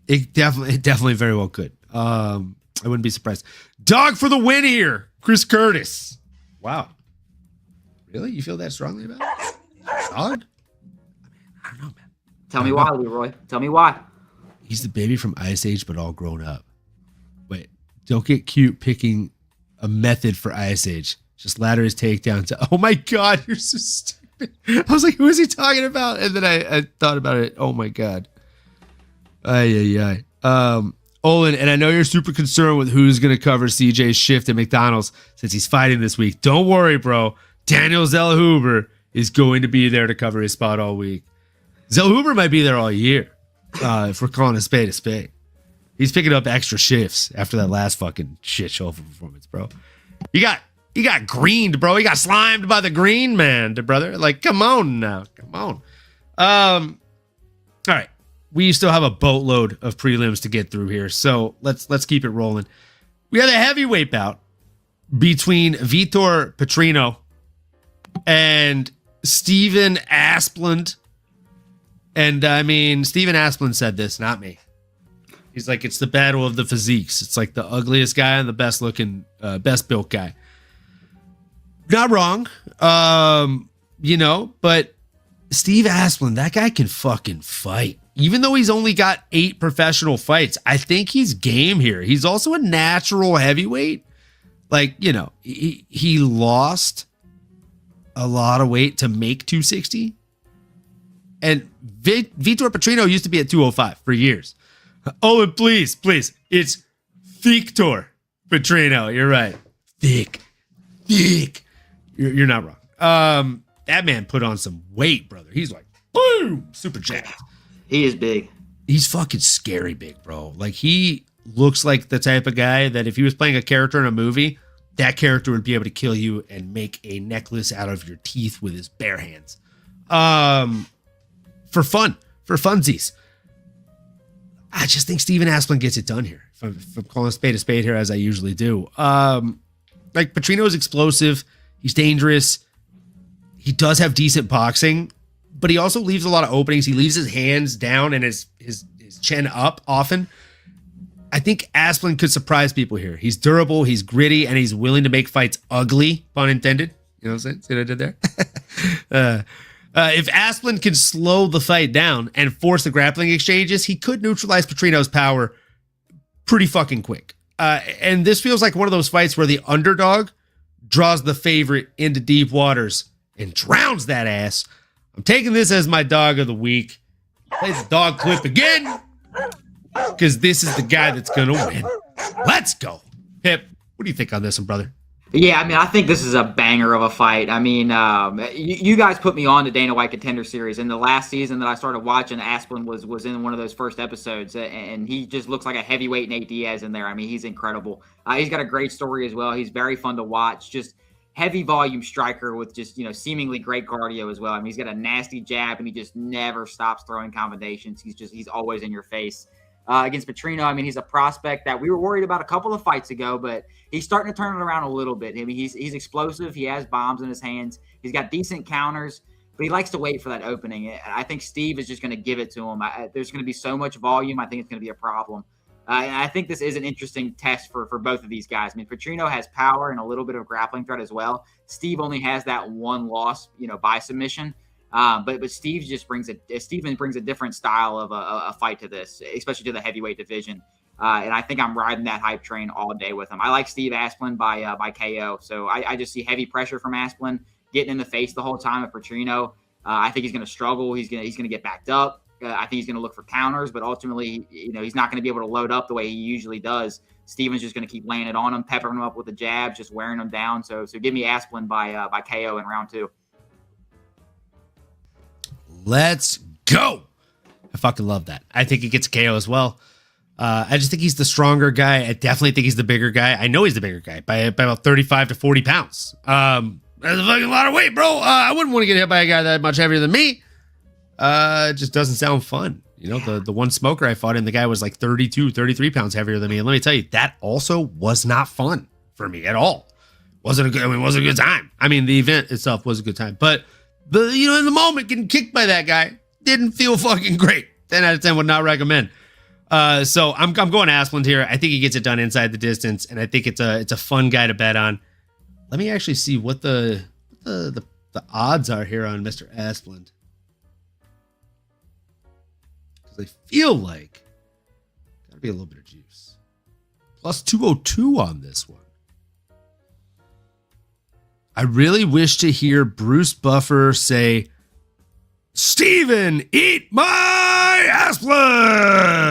It definitely very well could. I wouldn't be surprised. Dog for the win here, Chris Curtis. Wow. Really? You feel that strongly about it? Dog? I don't know, man. Tell me why, Leroy. Tell me why. He's the baby from Ice Age, but all grown up. Wait, don't get cute picking a method for Ice Age. Just ladder his takedown to, oh my God, you're so stupid. I was like, who is he talking about? And then I thought about it. Oh my God. Olin, and I know you're super concerned with who's going to cover CJ's shift at McDonald's since he's fighting this week. Don't worry, bro. Daniel Zellhuber is going to be there to cover his spot all week. Zellhuber might be there all year, if we're calling a spade a spade. He's picking up extra shifts after that last fucking shit show performance, bro. He got greened, bro. He got slimed by the green man, brother. Like, come on now. Come on. All right. We still have a boatload of prelims to get through here, so let's keep it rolling. We have a heavyweight bout between Vitor Petrino and Steven Asplund. And I mean, Steven Asplund said this, not me. He's like, it's the battle of the physiques. It's like the ugliest guy and the best looking, best built guy. Not wrong. But Steve Asplund, that guy can fucking fight. Even though he's only got 8 professional fights, I think he's game here. He's also a natural heavyweight. Like, he lost a lot of weight to make 260. And Vitor Petrino used to be at 205 for years. Oh, and please, it's Victor Petrino. You're right. Thick. You're not wrong. That man put on some weight, brother. He's like, boom, super jacked. He is big. He's fucking scary big, bro. Like, he looks like the type of guy that if he was playing a character in a movie, that character would be able to kill you and make a necklace out of your teeth with his bare hands. For funsies. I just think Steven Asplund gets it done here. If I'm calling a spade here, as I usually do. Like, Petrino is explosive. He's dangerous. He does have decent boxing, but he also leaves a lot of openings. He leaves his hands down and his chin up often. I think Asplund could surprise people here. He's durable, he's gritty, and he's willing to make fights ugly, pun intended. You know what I'm saying? See what I did there? If Asplund can slow the fight down and force the grappling exchanges, he could neutralize Petrino's power pretty fucking quick. And this feels like one of those fights where the underdog draws the favorite into deep waters and drowns that ass. I'm taking this as my dog of the week. Play the dog clip again, because this is the guy that's going to win. Let's go. Pip, what do you think on this one, brother? Yeah, I mean, I think this is a banger of a fight. I mean, you guys put me on the Dana White Contender Series, and the last season that I started watching, Asplin was in one of those first episodes, and he just looks like a heavyweight Nate Diaz in there. I mean, he's incredible. He's got a great story as well. He's very fun to watch. Just heavy volume striker with just, seemingly great cardio as well. I mean, he's got a nasty jab, and he just never stops throwing combinations. He's always in your face. Against Petrino, I mean, he's a prospect that we were worried about a couple of fights ago, but he's starting to turn it around a little bit. I mean, he's explosive. He has bombs in his hands. He's got decent counters, but he likes to wait for that opening. I think Steve is just going to give it to him. There's going to be so much volume. I think it's going to be a problem. And I think this is an interesting test for both of these guys. I mean, Petrino has power and a little bit of grappling threat as well. Steve only has that one loss, by submission. But Steve brings a different style of a fight to this, especially to the heavyweight division. And I think I'm riding that hype train all day with him. I like Steve Asplin by KO. So I just see heavy pressure from Asplin, getting in the face the whole time of Petrino. I think he's going to struggle. He's going to get backed up. I think he's going to look for counters, but ultimately, he's not going to be able to load up the way he usually does. Steven's just going to keep laying it on him, peppering him up with the jab, just wearing him down. So give me Asplin by KO in round 2. Let's go. I fucking love that. I think he gets a KO as well. I just think he's the stronger guy. I definitely think he's the bigger guy. I know he's the bigger guy by about 35 to 40 pounds. That's a fucking lot of weight, bro. I wouldn't want to get hit by a guy that much heavier than me. It just doesn't sound fun. The one smoker I fought in, the guy was like 32, 33 pounds heavier than me. And let me tell you, that also was not fun for me at all. It wasn't a good time. I mean, the event itself was a good time, but in the moment, getting kicked by that guy didn't feel fucking great. 10 out of 10 would not recommend. So I'm going Asplin here. I think he gets it done inside the distance, and I think it's a fun guy to bet on. Let me actually see what the odds are here on Mr. Asplin, because I feel like gotta be a little bit of juice. Plus 202 on this one. I really wish to hear Bruce Buffer say, "Steven, eat my Asplin."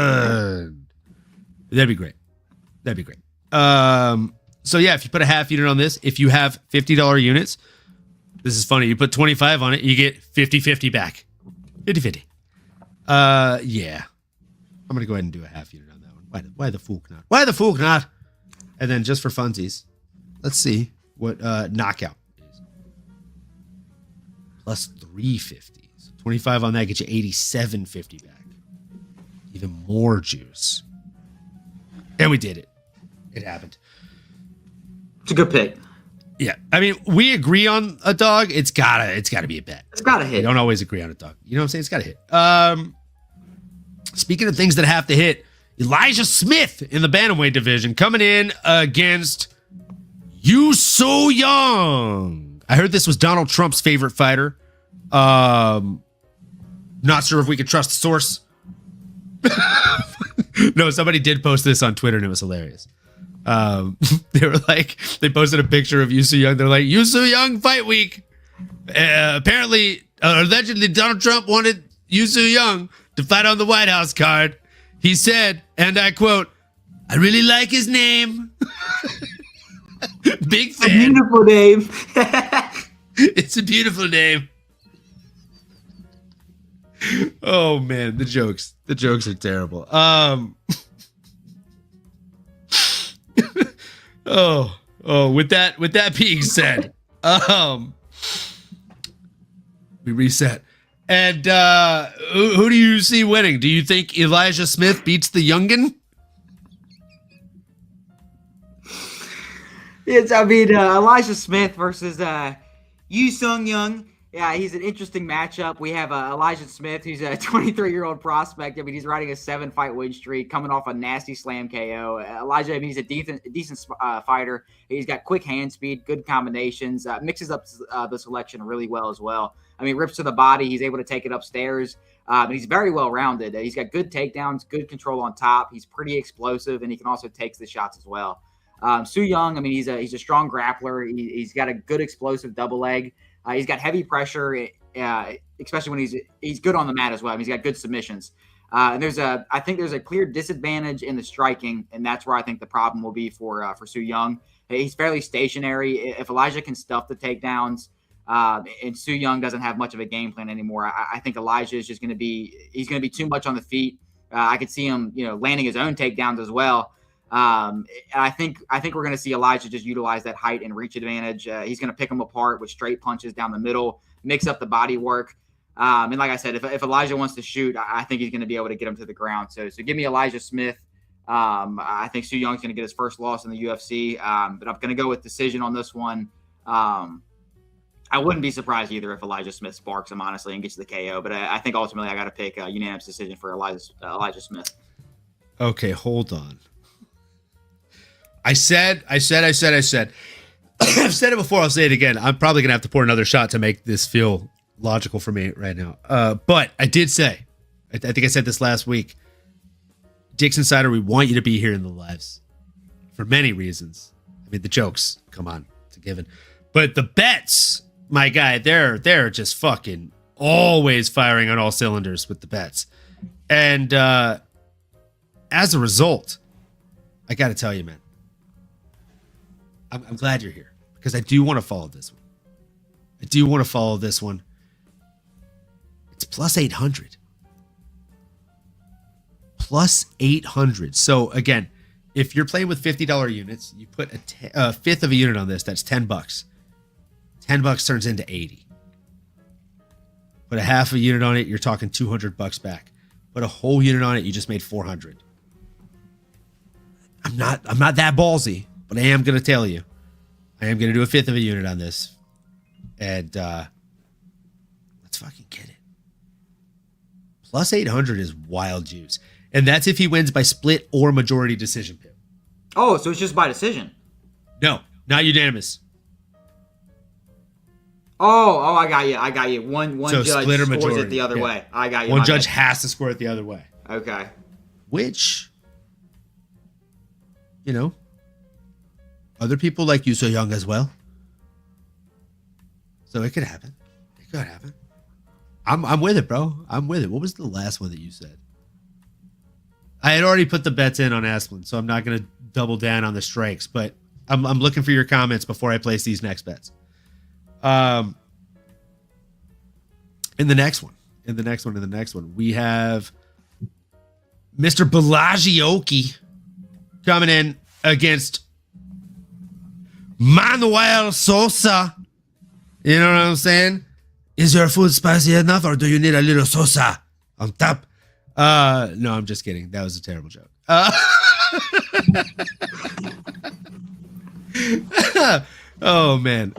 That'd be great. So yeah, if you put a half unit on this, if you have $50 units, this is funny. You put 25 on it, you get 50-50 back. 50-50. Yeah. I'm going to go ahead and do a half unit on that one. Why the fuck not? Why the fuck not? And then just for funsies, let's see what knockout is. Plus 350. So 25 on that gets you 87.50 back. Even more juice. And we did it. It happened. It's a good pick. Yeah. I mean, we agree on a dog. It's gotta be a bet. It's gotta hit. We don't always agree on a dog. You know what I'm saying? It's gotta hit. Speaking of things that have to hit, Elijah Smith in the bantamweight division coming in against You So Young. I heard this was Donald Trump's favorite fighter. Not sure if we could trust the source. No, somebody did post this on Twitter and it was hilarious. They were like, they posted a picture of You So Young. They're like, You So Young fight week. Apparently, allegedly, Donald Trump wanted You So Young to fight on the White House card. He said, and I quote, "I really like his name." Big fan. A beautiful name. It's a beautiful name. Oh man, the jokes are terrible. With that being said, we reset. And who do you see winning? Do you think Elijah Smith beats the youngin? Elijah Smith versus Yu Sung Young. Yeah, he's an interesting matchup. We have Elijah Smith, who's a 23-year-old prospect. I mean, he's riding a 7-fight win streak, coming off a nasty slam KO. Elijah, I mean, he's a decent fighter. He's got quick hand speed, good combinations, mixes up the selection really well as well. I mean, rips to the body. He's able to take it upstairs. But he's very well-rounded. He's got good takedowns, good control on top. He's pretty explosive, and he can also take the shots as well. Su Young, I mean, he's a strong grappler. He's got a good explosive double leg. He's got heavy pressure, especially when he's good on the mat as well. I mean, he's got good submissions. And I think there's a clear disadvantage in the striking, and that's where I think the problem will be for Su Yung. He's fairly stationary. If Elijah can stuff the takedowns, and Su Yung doesn't have much of a game plan anymore, I think Elijah is just going to be too much on the feet. I could see him, landing his own takedowns as well. And I think we're going to see Elijah just utilize that height and reach advantage. He's going to pick him apart with straight punches down the middle, mix up the body work. And like I said, if Elijah wants to shoot, I think he's going to be able to get him to the ground. So give me Elijah Smith. I think Su Young's going to get his first loss in the UFC. But I'm going to go with decision on this one. I wouldn't be surprised either if Elijah Smith sparks him, honestly, and gets the KO. But I think ultimately I got to pick a unanimous decision for Elijah Smith. Okay, hold on. I said. I've said it before. I'll say it again. I'm probably going to have to pour another shot to make this feel logical for me right now. But I did say, I think I said this last week, Dix Insider, we want you to be here in the lives for many reasons. I mean, the jokes, come on, it's a given. But the bets, my guy, they're just fucking always firing on all cylinders with the bets. And as a result, I got to tell you, man, I'm glad you're here because I do want to follow this one. It's plus 800. Plus 800. So again, if you're playing with $50 units, you put a fifth of a unit on this, that's $10. $10 turns into 80. Put a half a unit on it, you're talking $200 back. Put a whole unit on it, you just made 400. I'm not that ballsy, but I am going to tell you, I am going to do a fifth of a unit on this. And let's fucking get it. Plus 800 is wild juice. And that's if he wins by split or majority decision, Pip. Oh, so it's just by decision? No, not unanimous. Oh, I got you. One so judge split or scores majority. It the other way. I got you. One judge has to score it the other way. Okay. Which, other people like you so young as well. So it could happen. I'm with it, bro. I'm with it. What was the last one that you said? I had already put the bets in on Asplin, so I'm not going to double down on the strikes, but I'm looking for your comments before I place these next bets. In the next one, we have Mr. Vallejos coming in against Manuel Sosa. You know what I'm saying? Is your food spicy enough, or do you need a little Sosa on top? No, I'm just kidding. That was a terrible joke. Oh man.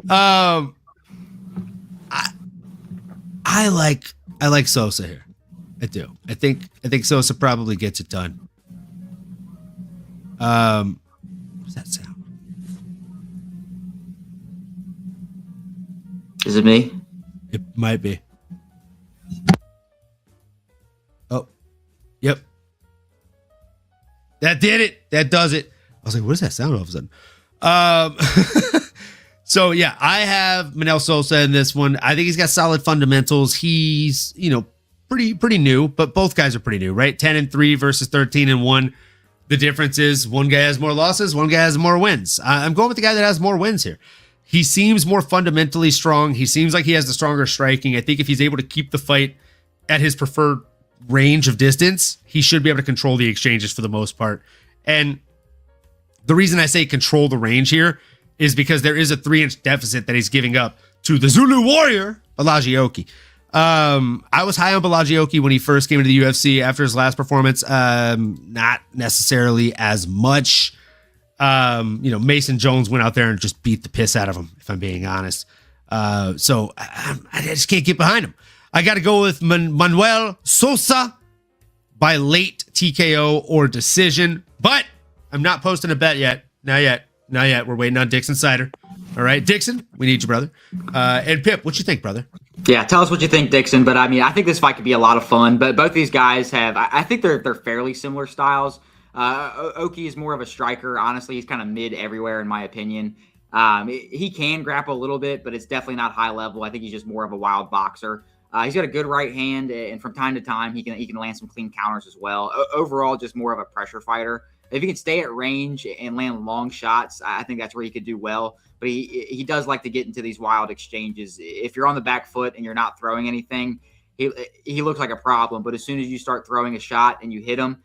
I like Sosa here. I do. I think Sosa probably gets it done. What's that sound? Is it me? It might be. Oh, yep. That did it. That does it. I was like, what does that sound all of a sudden? So yeah, I have Manuel Sosa in this one. I think he's got solid fundamentals. He's, pretty new, but both guys are pretty new, right? 10-3 versus 13-1. The difference is one guy has more losses, one guy has more wins. I'm going with the guy that has more wins here. He seems more fundamentally strong. He seems like he has the stronger striking. I think if he's able to keep the fight at his preferred range of distance, he should be able to control the exchanges for the most part. And the reason I say control the range here is because there is a 3-inch deficit that he's giving up to the Zulu Warrior, Vallejos. I was high on Vallejos when he first came into the UFC after his last performance. Not necessarily as much. Mason Jones went out there and just beat the piss out of him, if I'm being honest. So I just can't get behind him. I got to go with Manuel Sosa by late TKO or decision, but I'm not posting a bet yet. Not yet. We're waiting on Dixon Cider. All right, Dixon, we need you, brother. And Pip, what you think, brother? Yeah, tell us what you think, Dixon. But I think this fight could be a lot of fun. But both these guys have, I think they're fairly similar styles. Oki is more of a striker. Honestly, he's kind of mid everywhere, in my opinion. He can grapple a little bit, but it's definitely not high level. I think he's just more of a wild boxer. He's got a good right hand, and from time to time, he can land some clean counters as well. Overall, just more of a pressure fighter. If he can stay at range and land long shots, I think that's where he could do well. But he does like to get into these wild exchanges. If you're on the back foot and you're not throwing anything, he looks like a problem. But as soon as you start throwing a shot and you hit him,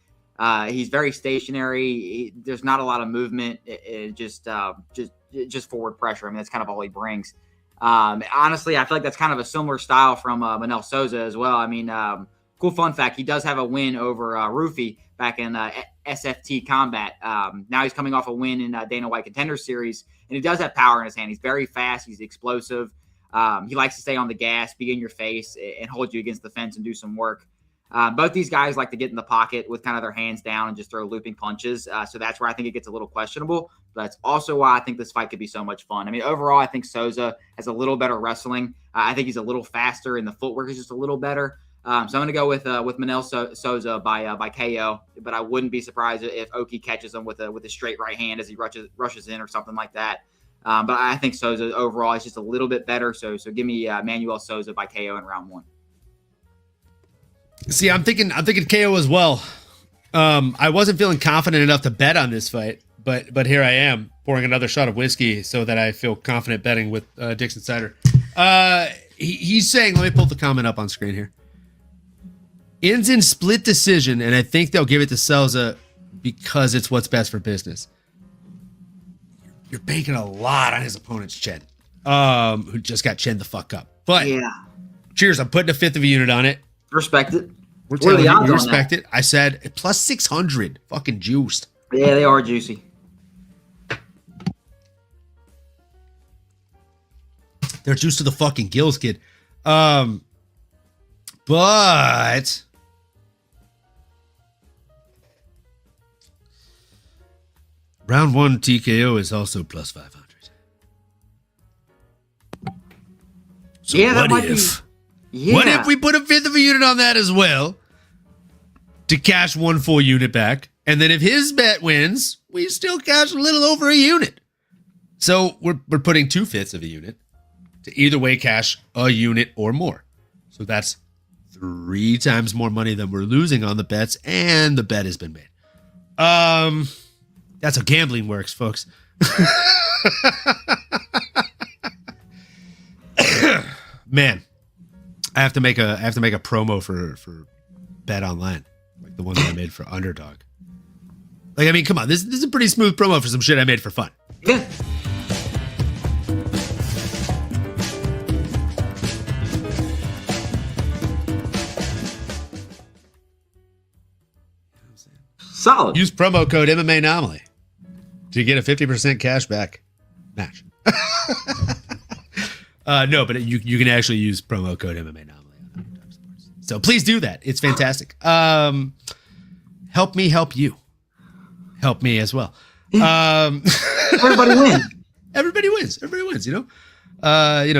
he's very stationary. There's not a lot of movement. Just forward pressure. I mean, that's kind of all he brings. Honestly, I feel like that's kind of a similar style from Manel Sosa as well. I mean, cool fun fact, he does have a win over Rufi back in SFT combat. Now he's coming off a win in Dana White Contender Series, and he does have power in his hand. He's very fast. He's explosive. He likes to stay on the gas, be in your face, and hold you against the fence and do some work. Both these guys like to get in the pocket with kind of their hands down and just throw looping punches. So that's where I think it gets a little questionable. But that's also why I think this fight could be so much fun. I mean, overall, I think Sosa has a little better wrestling. I think he's a little faster, and the footwork is just a little better. So I'm going to go with Manel Sosa by KO, but I wouldn't be surprised if Oki catches him with a straight right hand as he rushes in or something like that. But I think Sosa overall is just a little bit better. So give me Manuel Sosa by KO in round 1. See, I'm thinking KO as well. I wasn't feeling confident enough to bet on this fight, but here I am pouring another shot of whiskey so that I feel confident betting with Dixon Cider. He's saying, let me pull the comment up on screen here. Ends in split decision, and I think they'll give it to Sosa because it's what's best for business. You're banking a lot on his opponent's chin, who just got chinned the fuck up. But yeah, cheers. I'm putting a fifth of a unit on it. Respect it. We're telling you, we respect it. I said plus 600. Fucking juiced. Yeah, they are juicy. They're juiced to the fucking gills, kid. But round 1 TKO is also plus 500. So yeah, what if? Yeah. What if we put a fifth of a unit on that as well to cash 1 full unit back? And then if his bet wins, we still cash a little over a unit. So we're putting 2/5 of a unit to either way cash a unit or more. So that's 3 times more money than we're losing on the bets, and the bet has been made. That's how gambling works, folks. Man, I have to make a promo for Bet Online, like the one that I made for Underdog. Like, I mean, come on, this is a pretty smooth promo for some shit I made for fun. Yeah. Solid. Use promo code MMAnomaly to get a 50% cash back match. No, but you can actually use promo code MMAnomaly on Underdog Sports. So please do that. It's fantastic. Help me help you. Help me as well. Everybody wins. Everybody wins, you know?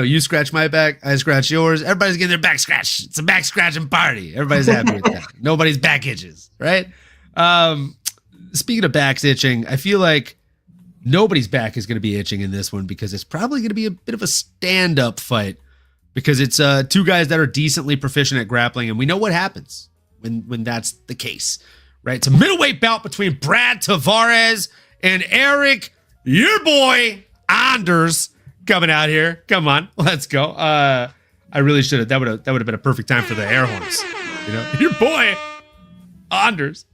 You scratch my back, I scratch yours. Everybody's getting their back scratched. It's a back scratching party. Everybody's happy with that. Nobody's back itches, right? Speaking of backs itching, I feel like nobody's back is going to be itching in this one because it's probably going to be a bit of a stand-up fight because it's 2 guys that are decently proficient at grappling, and we know what happens when that's the case, right? It's a middleweight bout between Brad Tavares and Eric, your boy, Anders, coming out here. Come on, let's go. I really should have. That would have been a perfect time for the air horns. You know, your boy, Anders.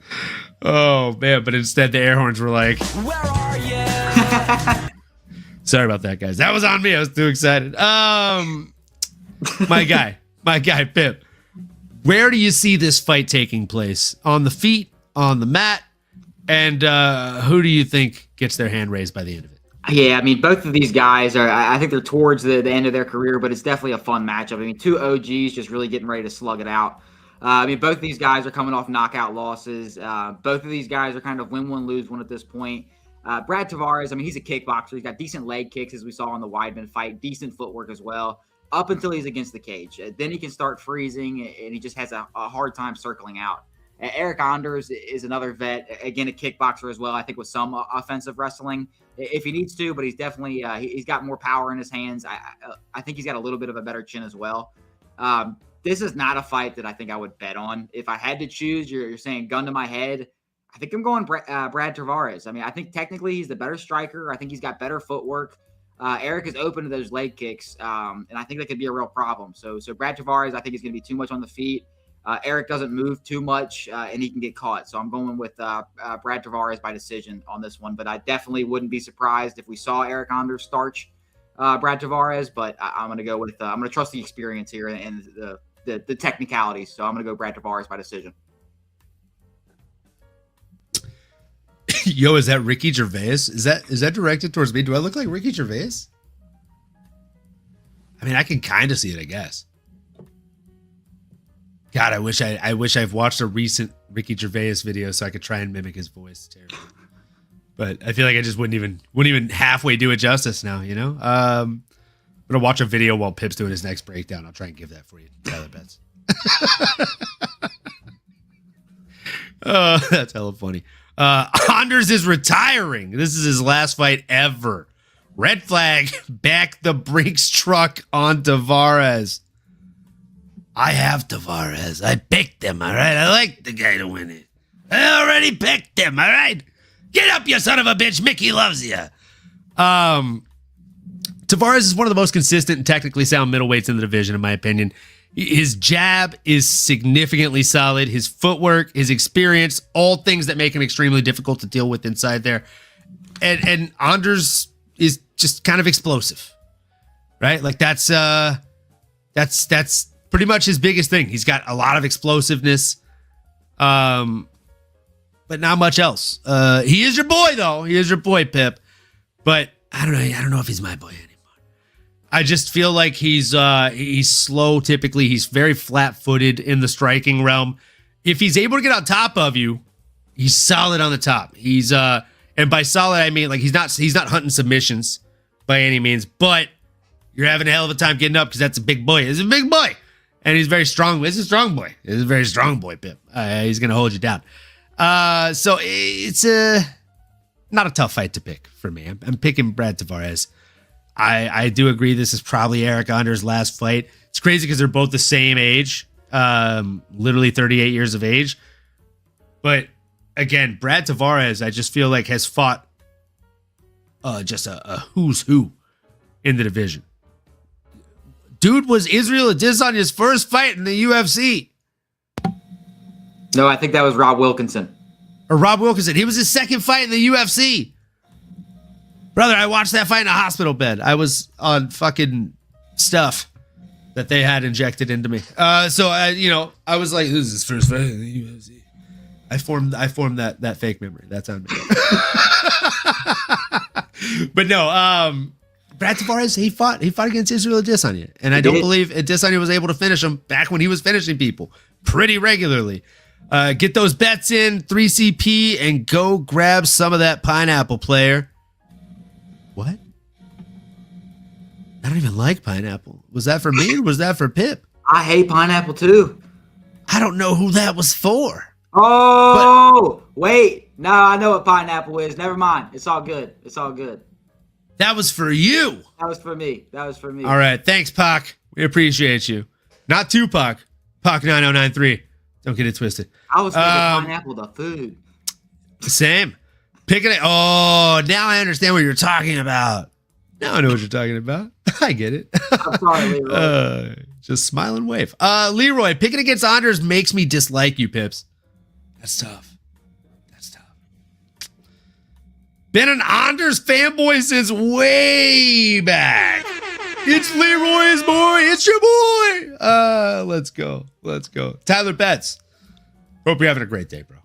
Oh man, but instead the air horns were like, "Where are you?" Sorry about that, guys. That was on me. I was too excited. My guy, Pip. Where do you see this fight taking place? On the feet, on the mat, and who do you think gets their hand raised by the end of it? Yeah, I mean, both of these guys I think they're towards the end of their career, but it's definitely a fun matchup. I mean, 2 OGs just really getting ready to slug it out. I mean, both of these guys are coming off knockout losses. Both of these guys are kind of win one, lose one at this point. Brad Tavares, I mean, he's a kickboxer. He's got decent leg kicks, as we saw in the Weidman fight, decent footwork as well, up until he's against the cage. Then he can start freezing, and he just has a hard time circling out. Eric Anders is another vet, again, a kickboxer as well, I think with some offensive wrestling if he needs to, but he's definitely he's got more power in his hands. I think he's got a little bit of a better chin as well. this is not a fight that I think I would bet on. If I had to choose, you're saying gun to my head, I think I'm going Brad Tavares. I mean, I think technically he's the better striker. I think he's got better footwork. Eric is open to those leg kicks, and I think that could be a real problem. So Brad Tavares, I think, is going to be too much on the feet. Eric doesn't move too much, and he can get caught. So I'm going with Brad Tavares by decision on this one. But I definitely wouldn't be surprised if we saw Eric Anders starch Brad Tavares. But I'm going to go with I'm going to trust the experience here and the technicalities. So I'm going to go Brad Tavares by decision. Yo, is that Ricky Gervais? Is that directed towards me? Do I look like Ricky Gervais? I mean, I can kind of see it, I guess. God, I wish I've watched a recent Ricky Gervais video so I could try and mimic his voice. Terribly. But I feel like I just wouldn't even halfway do it justice now, you know? I'm gonna watch a video while Pip's doing his next breakdown. I'll try and give that for you, Tyler Betts. Oh, that's hella funny. Anders is retiring. This is his last fight ever. Red flag, back the Brinks truck on Tavares. I have Tavares. I picked him, all right? I like the guy to win it. I already picked him, all right? Get up, you son of a bitch. Mickey loves you. Tavares is one of the most consistent and technically sound middleweights in the division, in my opinion. His jab is significantly solid. His footwork, his experience, all things that make him extremely difficult to deal with inside there. And Anders is just kind of explosive, right? Like that's pretty much his biggest thing. He's got a lot of explosiveness, but not much else. He is your boy, though. He is your boy, Pip. But I don't know if he's my boy anymore. I just feel like he's slow. Typically, he's very flat-footed in the striking realm. If he's able to get on top of you, he's solid on the top. He's and by solid I mean like he's not hunting submissions by any means, but you're having a hell of a time getting up because that's a big boy. It's a big boy. And he's very strong. It's a strong boy. It's a very strong boy, Pip. He's going to hold you down. So it's not a tough fight to pick for me. I'm picking Brad Tavares. I do agree this is probably Eric Anders' last fight. It's crazy because they're both the same age, literally 38 years of age. But again, Brad Tavares, I just feel like has fought just a who's who in the division. Dude was Israel Adesanya's first fight in the UFC. No, I think that was Rob Wilkinson. Or Rob Wilkinson. He was his second fight in the UFC. Brother, I watched that fight in a hospital bed. I was on fucking stuff that they had injected into me. So I was like, this is his first fight in the UFC. I formed that fake memory. That's on me. But no, Brad Tavares, he fought against Israel Adesanya. And I don't believe Adesanya was able to finish him back when he was finishing people pretty regularly. Get those bets in, 3CP, and go grab some of that pineapple, player. What? I don't even like pineapple. Was that for me or was that for Pip? I hate pineapple too. I don't know who that was for. Oh, wait. No, I know what pineapple is. Never mind. It's all good. It's all good. That was for you. That was for me. All right. Thanks, Pac. We appreciate you. Not Tupac. Pac 9093. Don't get it twisted. I was thinking pineapple, the food. Same. Picking it. Oh, now I understand what you're talking about. Now I know what you're talking about. I get it. I'm sorry, Leroy. Just smile and wave. Leroy, picking against Anders makes me dislike you, Pips. That's tough. Been an Anders fanboy since way back. It's Leroy's boy. It's your boy. Let's go. Tyler Betts. Hope you're having a great day, bro.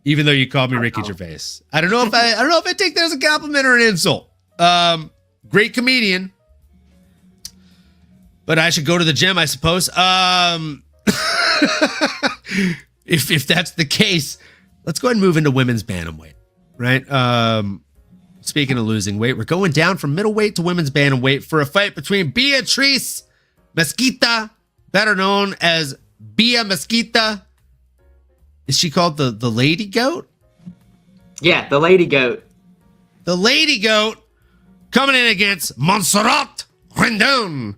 Even though you called me Ricky Gervais. I don't know if I take that as a compliment or an insult. Great comedian. But I should go to the gym, I suppose. If that's the case, let's go ahead and move into women's bantamweight. Right? Speaking of losing weight, we're going down from middleweight to women's bantamweight for a fight between Beatriz Mesquita, better known as Bia Mesquita. Is she called the Lady Goat? Yeah, the Lady Goat. The Lady Goat coming in against Montserrat Rendon.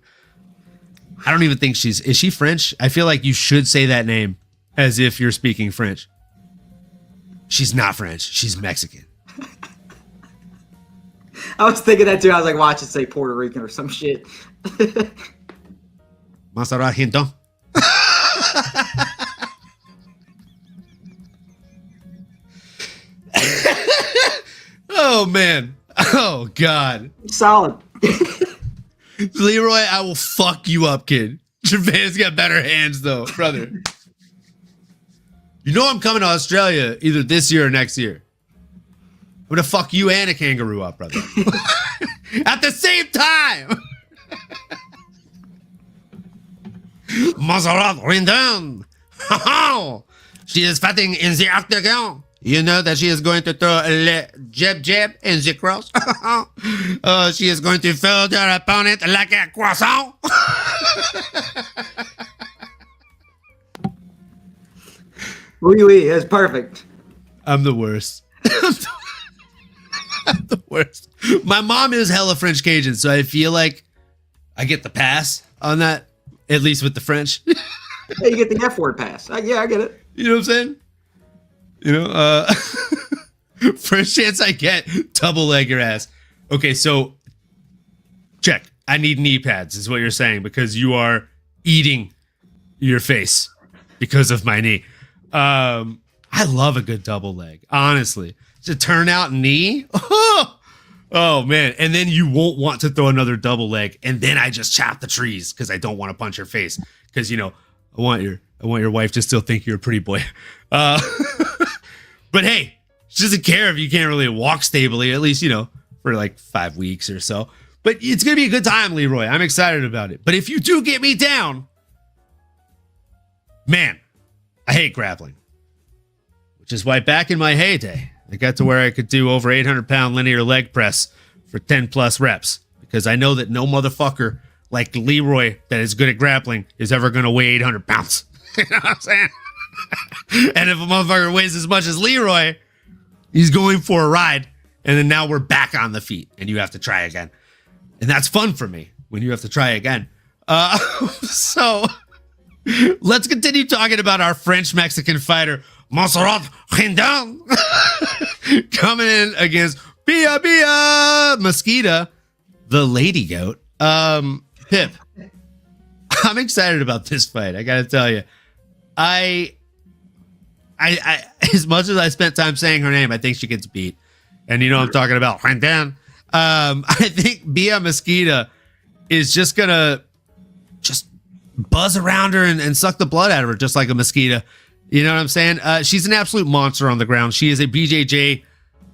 I don't even think is she French? I feel like you should say that name as if you're speaking French. She's not French. She's Mexican. I was thinking that too. I was like, watch it say Puerto Rican or some shit. Montserrat Hinton. Oh, man. Oh, God. Solid. Leroy, I will fuck you up, kid. Gervais got better hands, though, brother. You know I'm coming to Australia either this year or next year. I'm going to fuck you and a kangaroo up, brother. At the same time. Montserrat Rindon. She is fighting in the octagon. You know that she is going to throw a jab in the cross. She is going to fold her opponent like a croissant. Oui, that's perfect. I'm the worst. I'm the worst. My mom is hella French Cajun, so I feel like I get the pass on that, at least with the French. Yeah, you get the F word pass. Yeah, I get it. You know what I'm saying? You know, first chance I get, double leg your ass. Okay, so check. I need knee pads, is what you're saying, because you are eating your face because of my knee. I love a good double leg, honestly. To turn out knee, oh man, and then you won't want to throw another double leg, and then I just chop the trees because I don't want to punch your face, because you know I want your wife to still think you're a pretty boy. But hey, she doesn't care if you can't really walk stably, at least, you know, for like 5 weeks or so. But it's going to be a good time, Leroy. I'm excited about it. But if you do get me down, man, I hate grappling. Which is why back in my heyday, I got to where I could do over 800-pound linear leg press for 10 plus reps. Because I know that no motherfucker like Leroy that is good at grappling is ever going to weigh 800 pounds. You know what I'm saying? And if a motherfucker weighs as much as Leroy, he's going for a ride. And then now we're back on the feet and you have to try again. And that's fun for me when you have to try again. So let's continue talking about our French-Mexican fighter, Montserrat Rindon, coming in against Bia Mosquita, the lady goat. Pip, I'm excited about this fight. I got to tell you, I as much as I spent time saying her name, I think she gets beat. And you know I'm talking about Rindon. I think Bia Mosquita is just gonna buzz around her and suck the blood out of her, just like a mosquito. You know what I'm saying? She's an absolute monster on the ground. She is a BJJ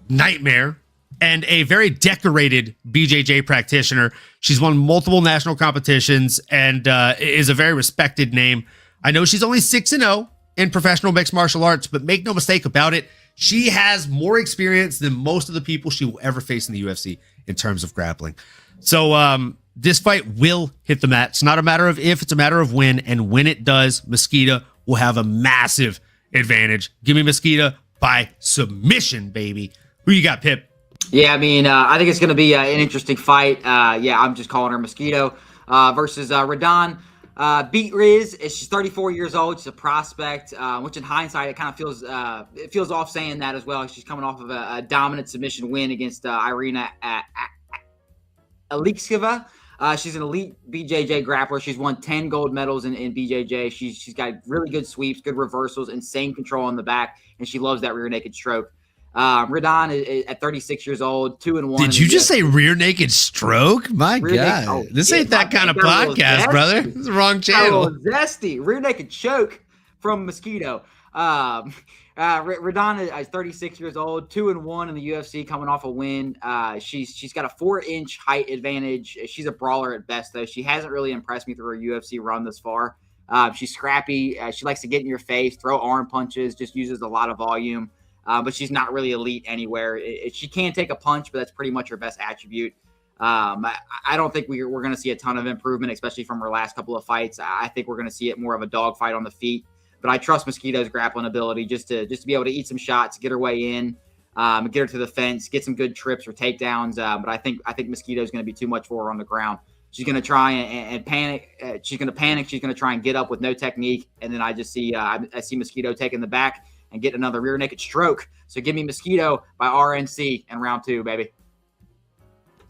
nightmare and a very decorated BJJ practitioner. She's won multiple national competitions and is a very respected name. I know she's only 6-0 in professional mixed martial arts, but make no mistake about it, she has more experience than most of the people she will ever face in the UFC in terms of grappling. So this fight will hit the mat. It's not a matter of if, it's a matter of when. And when it does, Mosquita will have a massive advantage. Give me Mosquita by submission, baby. Who you got, Pip? Yeah, I mean, I think it's going to be an interesting fight. Yeah, I'm just calling her Mosquito versus Rindon. Beat Riz. She's 34 years old. She's a prospect, which in hindsight, it kind of feels off saying that as well. She's coming off of a dominant submission win against Irina Alekseeva. She's an elite BJJ grappler. She's won 10 gold medals in BJJ. She's got really good sweeps, good reversals, insane control on the back, and she loves that rear naked stroke. Rindon is at 36 years old, 2-1. Did you just say rear naked stroke? My God. This ain't that kind of podcast, brother. This is the wrong channel. Zesty. Rear naked choke from Mosquito. Rindon is 36 years old, 2-1 in the UFC, coming off a win. She's got a 4-inch height advantage. She's a brawler at best, though. She hasn't really impressed me through her UFC run this far. She's scrappy. She likes to get in your face, throw arm punches, just uses a lot of volume. But she's not really elite anywhere. She can take a punch, but that's pretty much her best attribute. I don't think we're going to see a ton of improvement, especially from her last couple of fights. I think we're going to see it more of a dogfight on the feet. But I trust Mosquito's grappling ability just to be able to eat some shots, get her way in, get her to the fence, get some good trips or takedowns. But I think Mosquito's going to be too much for her on the ground. She's going to try and panic. She's going to panic. She's going to try and get up with no technique. And then I just see I see Mosquito taking the back and get another rear naked stroke. So give me Mosquito by RNC in round 2, baby.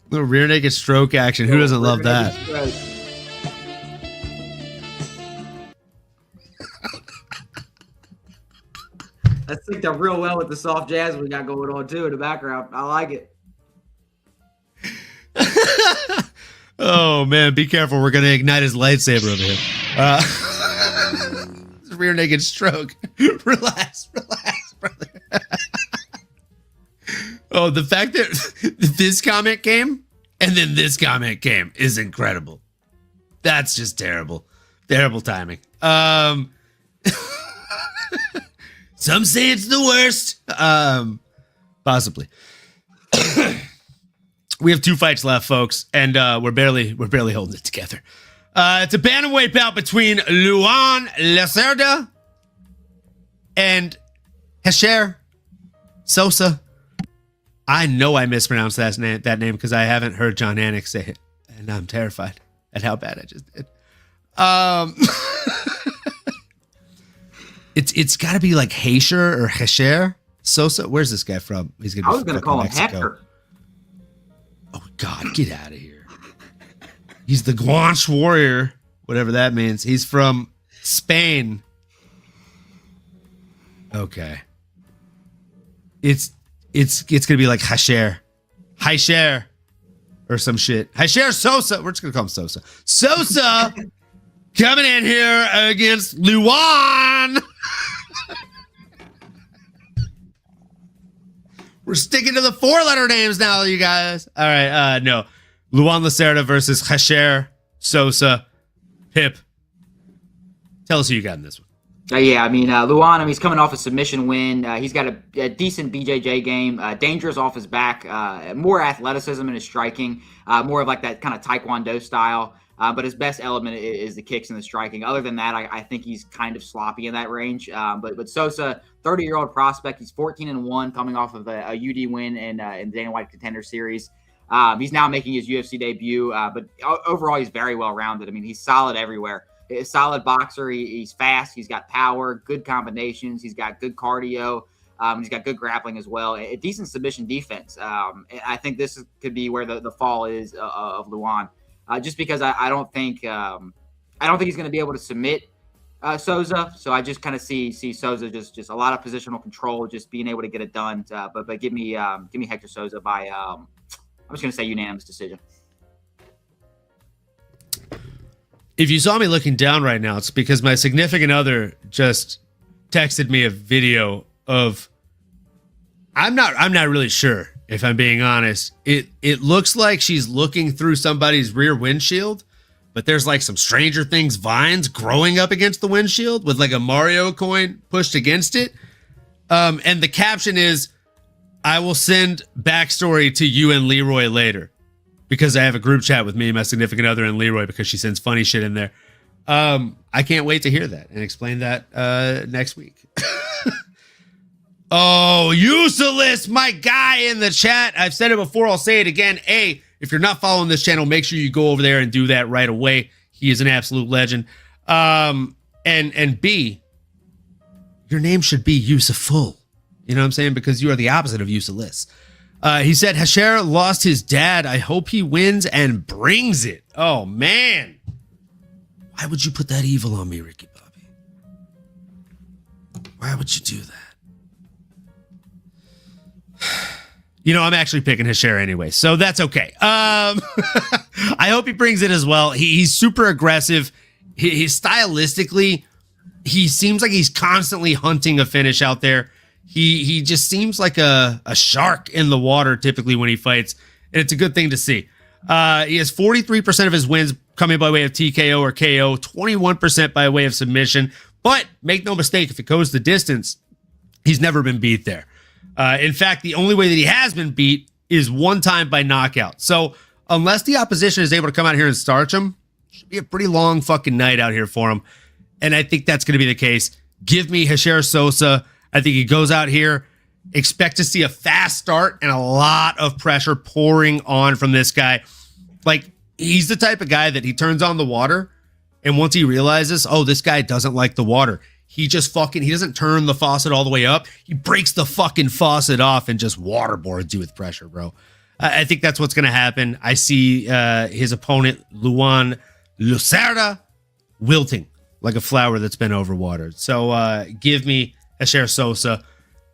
Little rear naked stroke action. Who doesn't love that? That synced up real well with the soft jazz we got going on too in the background. I like it. Oh man, be careful. We're gonna ignite his lightsaber over here. Rear naked stroke. Relax, brother. Oh, the fact that this comment came and then this comment came is incredible. That's just terrible. Terrible timing. Some say it's the worst. Possibly. We have 2 fights left, folks, and we're barely holding it together. It's a bantamweight bout between Luan Lacerda and Hecher Sosa. I know I mispronounced that name because I haven't heard John Anik say it, and I'm terrified at how bad I just did. It's got to be like Hecher or Hecher Sosa. Where's this guy from? I was going to call him Hecher. Oh, God, get out of here. He's the Guanche warrior, whatever that means. He's from Spain. Okay. It's going to be like Hecher or some shit. Hecher Sosa. We're just going to call him Sosa. Sosa coming in here against Luan. We're sticking to the 4-letter names now, you guys. All right, no. Luan Lacerda versus Hecher Sosa. Pip, tell us who you got in this one. Yeah, I mean, Luan, he's coming off a submission win. He's got a decent BJJ game, dangerous off his back, more athleticism in his striking, more of like that kind of Taekwondo style. But his best element is the kicks and the striking. Other than that, I think he's kind of sloppy in that range. But Sosa, 30-year-old prospect, he's 14-1 coming off of a UD win in Dana White Contender Series. He's now making his UFC debut, but overall he's very well-rounded. I mean, he's solid everywhere. He's a solid boxer. He's fast. He's got power, good combinations. He's got good cardio. He's got good grappling as well. A decent submission defense. I think this could be where the fall is of Luan. Just because I don't think he's going to be able to submit Sosa. So I just kind of see Sosa just a lot of positional control, just being able to get it done. But give me Hecher Sosa by I'm just going to say unanimous decision. If you saw me looking down right now, it's because my significant other just texted me a video of. I'm not really sure. If I'm being honest, it looks like she's looking through somebody's rear windshield, but there's like some Stranger Things vines growing up against the windshield with like a Mario coin pushed against it. And the caption is, "I will send backstory to you and Leroy later," because I have a group chat with me, my significant other, and Leroy because she sends funny shit in there. I can't wait to hear that and explain that next week. Oh, useless, my guy in the chat. I've said it before. I'll say it again. A, if you're not following this channel, make sure you go over there and do that right away. He is an absolute legend. And B, your name should be Yusuful. You know what I'm saying? Because you are the opposite of useless. He said, Hecher lost his dad. I hope he wins and brings it. Oh, man. Why would you put that evil on me, Ricky Bobby? Why would you do that? You know, I'm actually picking Hecher anyway, so that's okay. I hope he brings it as well. He's super aggressive. He's stylistically, he seems like he's constantly hunting a finish out there. He just seems like a shark in the water typically when he fights, and it's a good thing to see. He has 43% of his wins coming by way of TKO or KO, 21% by way of submission. But make no mistake, if it goes the distance, he's never been beat there. In fact, the only way that he has been beat is one time by knockout. So unless the opposition is able to come out here and starch him, it should be a pretty long fucking night out here for him. And I think that's going to be the case. Give me Hecher Sosa. I think he goes out here, expect to see a fast start and a lot of pressure pouring on from this guy. Like, he's the type of guy that he turns on the water, and once he realizes, oh, this guy doesn't like the water, he doesn't turn the faucet all the way up. He breaks the fucking faucet off and just waterboards you with pressure, bro. I think that's what's going to happen. I see his opponent, Luan Lacerda, wilting like a flower that's been overwatered. So give me Hecher Sosa.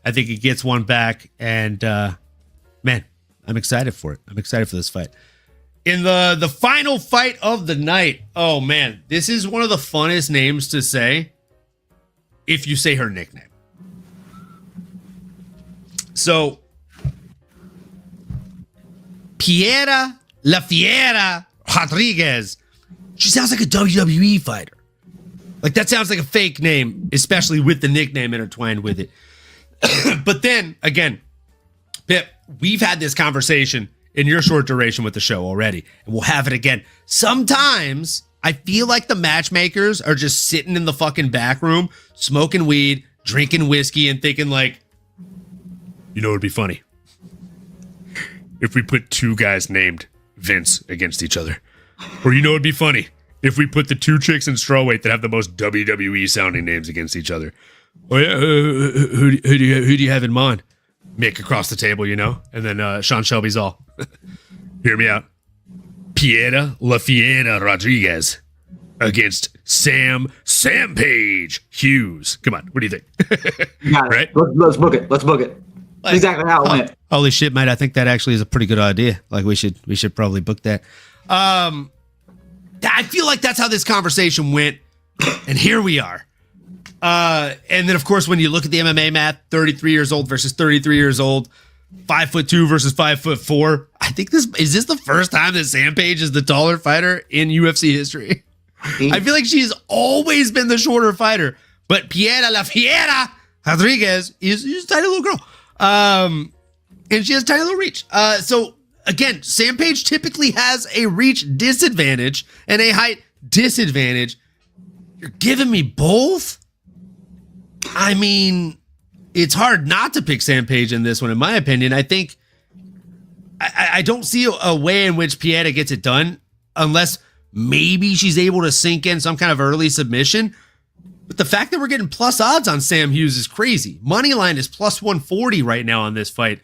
I think he gets one back, and man, I'm excited for it. I'm excited for this fight. In the final fight of the night, oh man, this is one of the funnest names to say if you say her nickname. So, Piera La Fiera Rodriguez. She sounds like a WWE fighter. Like, that sounds like a fake name, especially with the nickname intertwined with it. But then, again, Pip, we've had this conversation in your short duration with the show already, and we'll have it again. Sometimes I feel like the matchmakers are just sitting in the fucking back room, smoking weed, drinking whiskey, and thinking like, you know, it'd be funny if we put two guys named Vince against each other. Or, you know, it'd be funny if we put the two chicks in strawweight that have the most WWE sounding names against each other. Oh yeah, who do you have in mind? Mick across the table, you know? And then Sean Shelby's all, hear me out. Piera La Fiera Rodriguez against Sam Page Hughes. Come on, what do you think? Right? Let's book it. Let's book it. That's exactly how it went. Holy shit, mate! I think that actually is a pretty good idea. Like, we should probably book that. I feel like that's how this conversation went, and here we are. And then, of course, when you look at the MMA math, 33 years old versus 33 years old, 5'2" versus 5'4". I think this is the first time that Sam Page is the taller fighter in UFC history. I feel like she's always been the shorter fighter, but Piera La Fiera Rodriguez is a tiny little girl. And she has a tiny little reach. So again, Sam Page typically has a reach disadvantage and a height disadvantage. You're giving me both? I mean, it's hard not to pick Sam Page in this one, in my opinion. I think I don't see a way in which Piera gets it done unless maybe she's able to sink in some kind of early submission. But the fact that we're getting plus odds on Sam Hughes is crazy. Moneyline is plus 140 right now on this fight.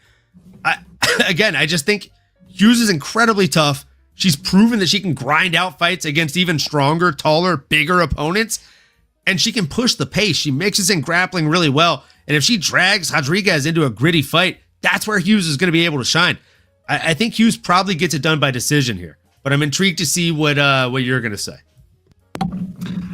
I just think Hughes is incredibly tough. She's proven that she can grind out fights against even stronger, taller, bigger opponents. And she can push the pace. She mixes in grappling really well. And if she drags Rodriguez into a gritty fight, that's where Hughes is going to be able to shine. I think Hughes probably gets it done by decision here. But I'm intrigued to see what you're going to say.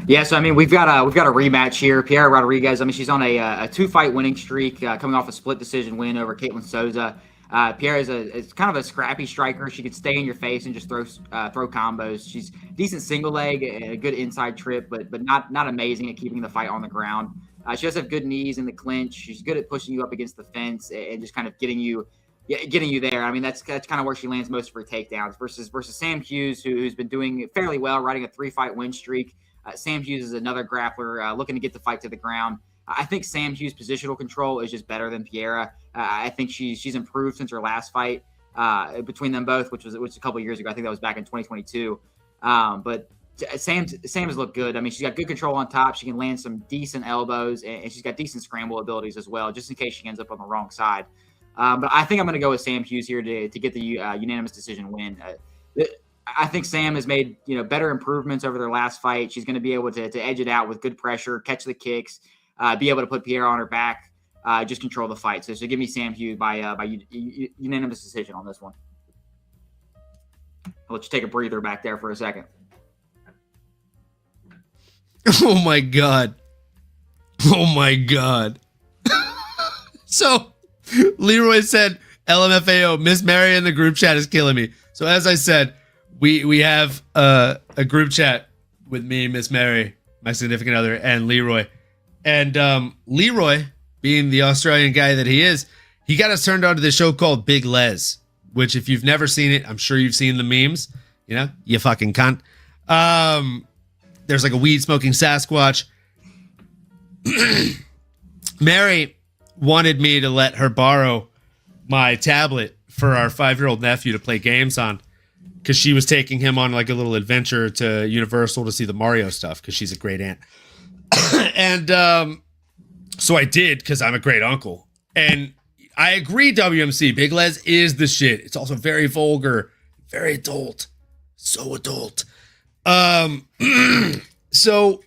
Yeah, so I mean, we've got a rematch here. Piera Rodriguez. I mean, she's on a 2-fight winning streak, coming off a split decision win over Caitlin Sosa. Piera is kind of a scrappy striker. She could stay in your face and just throw combos. She's decent single leg, a good inside trip, but not amazing at keeping the fight on the ground. She does have good knees in the clinch. She's good at pushing you up against the fence and just kind of getting you there. I mean, that's kind of where she lands most of her takedowns versus Sam Hughes, who's been doing fairly well, riding a 3-fight win streak. Sam Hughes is another grappler looking to get the fight to the ground. I think Sam Hughes' positional control is just better than Piera. I think she's improved since her last fight between them both, which was a couple of years ago. I think that was back in 2022. But Sam has looked good. I mean, she's got good control on top. She can land some decent elbows, and she's got decent scramble abilities as well, just in case she ends up on the wrong side. But I think I'm going to go with Sam Hughes here to get the unanimous decision win. I think Sam has made better improvements over their last fight. She's going to be able to edge it out with good pressure, catch the kicks, be able to put Piera on her back, just control the fight. So give me Sam Hughes by unanimous decision on this one. I'll let you take a breather back there for a second. Oh my God. Oh my God. So Leroy said, LMFAO, Miss Mary in the group chat is killing me. So as I said, we have a group chat with me, Miss Mary, my significant other, and Leroy. And Leroy, being the Australian guy that he is, he got us turned on to this show called Big Les, which if you've never seen it, I'm sure you've seen the memes. You fucking cunt. There's like a weed smoking Sasquatch. Mary wanted me to let her borrow my tablet for our 5-year-old nephew to play games on. because she was taking him on like a little adventure to Universal to see the Mario stuff because she's a great aunt. And so I did because I'm a great uncle. And I agree, WMC, Big Les is the shit. It's also very vulgar, very adult, so adult. So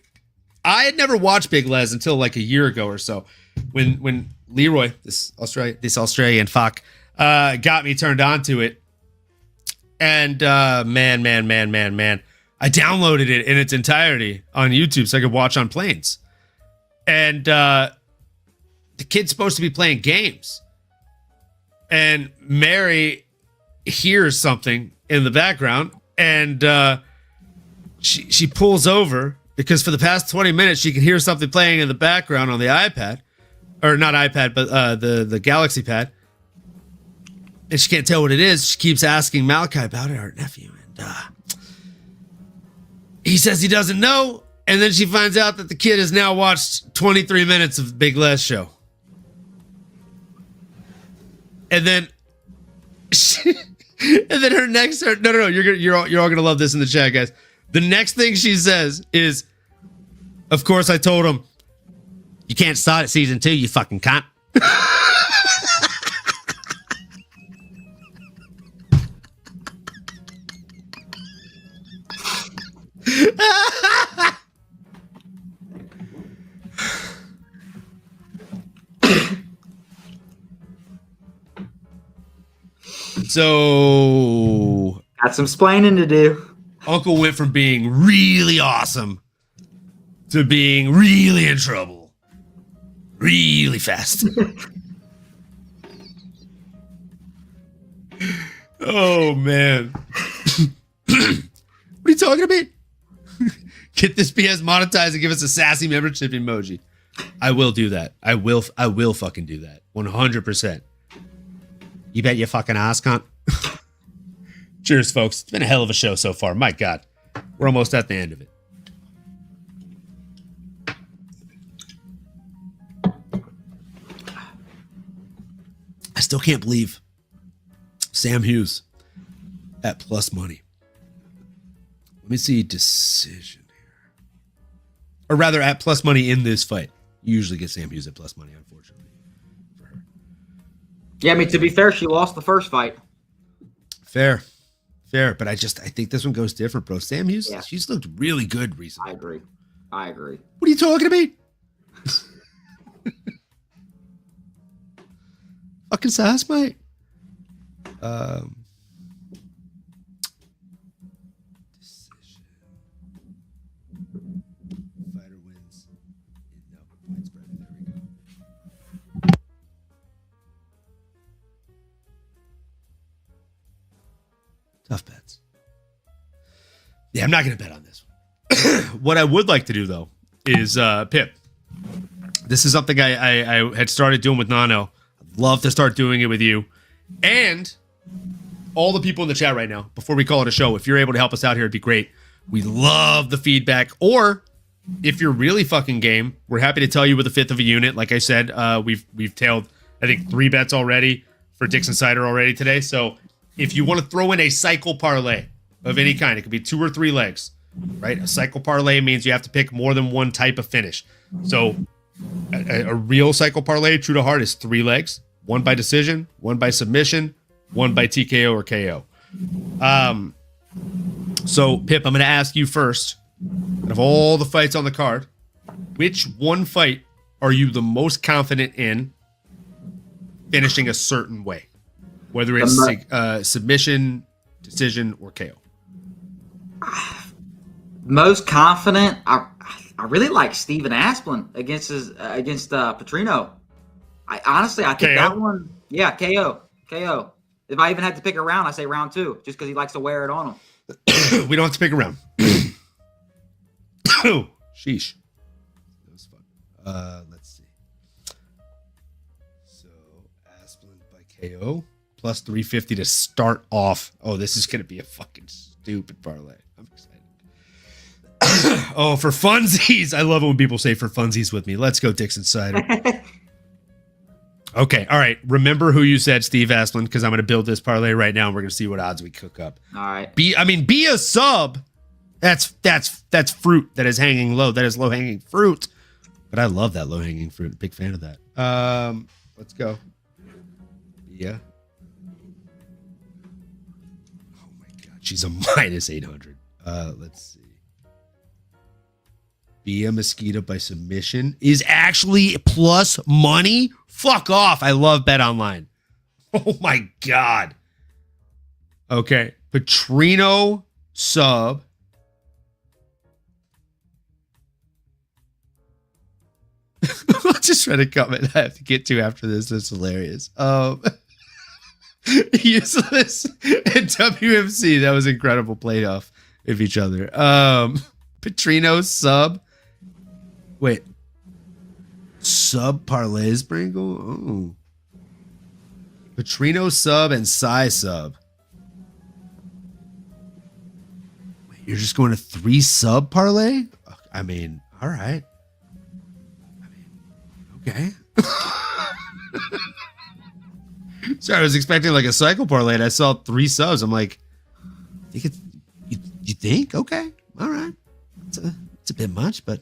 I had never watched Big Les until like a year ago or so, when Leroy, this Australian fuck, got me turned on to it. And man, I downloaded it in its entirety on YouTube so I could watch on planes. And the kid's supposed to be playing games. And Mary hears something in the background, and she pulls over because for the past 20 minutes she can hear something playing in the background on the iPad, or not iPad, but the Galaxy Pad, and she can't tell what it is. She keeps asking Malachi about it, our nephew, and he says he doesn't know, and then she finds out that the kid has now watched 23 minutes of Big Les show. And then, her next, no, you're all gonna love this in the chat, guys. The next thing she says is, "Of course, I told him you can't start at season 2, you fucking cunt." So got some splaining to do. Uncle went from being really awesome to being really in trouble really fast. Oh man. What are you talking about? Get this BS monetized and give us a sassy membership emoji. I will do that. I will fucking do that. 100%. You bet your fucking ass, cunt. Cheers, folks. It's been a hell of a show so far. My God. We're almost at the end of it. I still can't believe Sam Hughes at plus money. Let me see decision here. Or rather, at plus money in this fight. You usually get Sam Hughes at plus money, unfortunately, for her. Yeah, I mean, to be fair, she lost the first fight. Fair. But I think this one goes different, bro. Sam Hughes, she's looked really good recently. I agree. What are you talking about? Fucking sass, mate. Decision. Fighter wins. No, point spread. There we go. Tough bets. Yeah, I'm not going to bet on this one. What I would like to do, though, is Pip. This is something I had started doing with Nano. I'd love to start doing it with you. And all the people in the chat right now, before we call it a show, if you're able to help us out here, it'd be great. We love the feedback. Or if you're really fucking game, we're happy to tell you with a fifth of a unit. Like I said, we've tailed, I think, 3 bets already for Dixon Cider already today. So if you want to throw in a cycle parlay of any kind, it could be 2 or 3 legs, right? A cycle parlay means you have to pick more than one type of finish. So a real cycle parlay, true to heart, is 3 legs. 1 by decision, 1 by submission, 1 by TKO or KO. So, Pip, I'm going to ask you first, out of all the fights on the card, which one fight are you the most confident in finishing a certain way? Whether it's submission, decision, or KO. Most confident, I really like Steven Asplin against Petrino. I think KO? that one, yeah, KO. If I even had to pick a round, I say round 2, just because he likes to wear it on him. We don't have to pick a round. Oh, sheesh. That was fun. Let's see. So, Asplin by KO, plus 350 to start off. Oh, this is going to be a fucking stupid parlay. I'm excited. Oh, for funsies. I love it when people say for funsies with me. Let's go, Dixon Cider. Okay. All right. Remember who you said, Steve Asplin, because I'm going to build this parlay right now and we're going to see what odds we cook up. All right. Be a sub. That's fruit that is hanging low. That is low hanging fruit. But I love that low hanging fruit. Big fan of that. Let's go. Yeah. Oh my God. She's a minus 800. Let's see. Bia Mosquito by submission is actually plus money. Fuck off. I love Bet Online. Oh my God. Okay. Petrino sub. I'll just try to comment I have to get to after this. That's hilarious. Useless and WMC. That was incredible playoff of each other. Petrino sub. Wait. Sub parlays, Bringle? Oh. Petrino sub and Sy sub. Wait, you're just going to 3 sub parlay? I mean, all right. Okay. Sorry, I was expecting like a cycle parlay and I saw 3 subs. I'm like, you think? Okay. All right. It's a bit much, but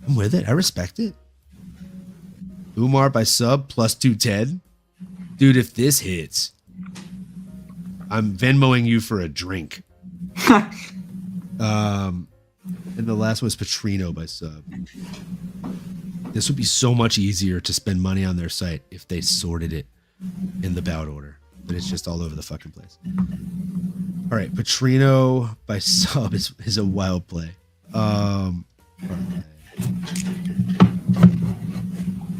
I'm with it. I respect it. Oumar by sub plus 210. Dude, if this hits, I'm Venmoing you for a drink. And the last was Petrino by sub. This would be so much easier to spend money on their site if they sorted it in the bout order. But it's just all over the fucking place. All right, Petrino by sub is a wild play.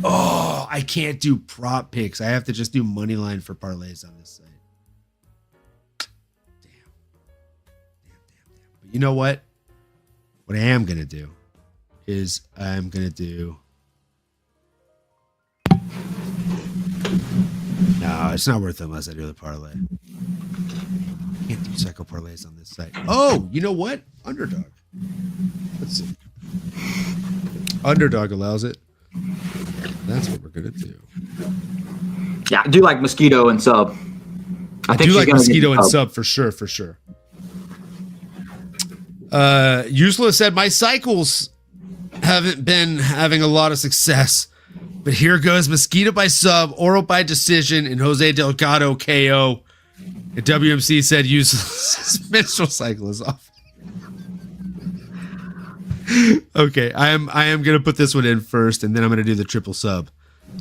Oh, I can't do prop picks. I have to just do money line for parlays on this site. Damn. But you know what? What I am going to do is I'm going to do... No, it's not worth it unless I do the parlay. I can't do cycle parlays on this site. Oh, you know what? Underdog. Let's see. Underdog allows it. That's what we're gonna do. Yeah, I do like Mosquito and sub. I do like Mosquito and sub for sure. Useless said my cycles haven't been having a lot of success, but here goes Mosquito by sub, Orolbai decision, and Jose Delgado KO. And WMC said useless menstrual cycle is off. Okay, I am gonna put this one in first, and then I'm gonna do the triple sub.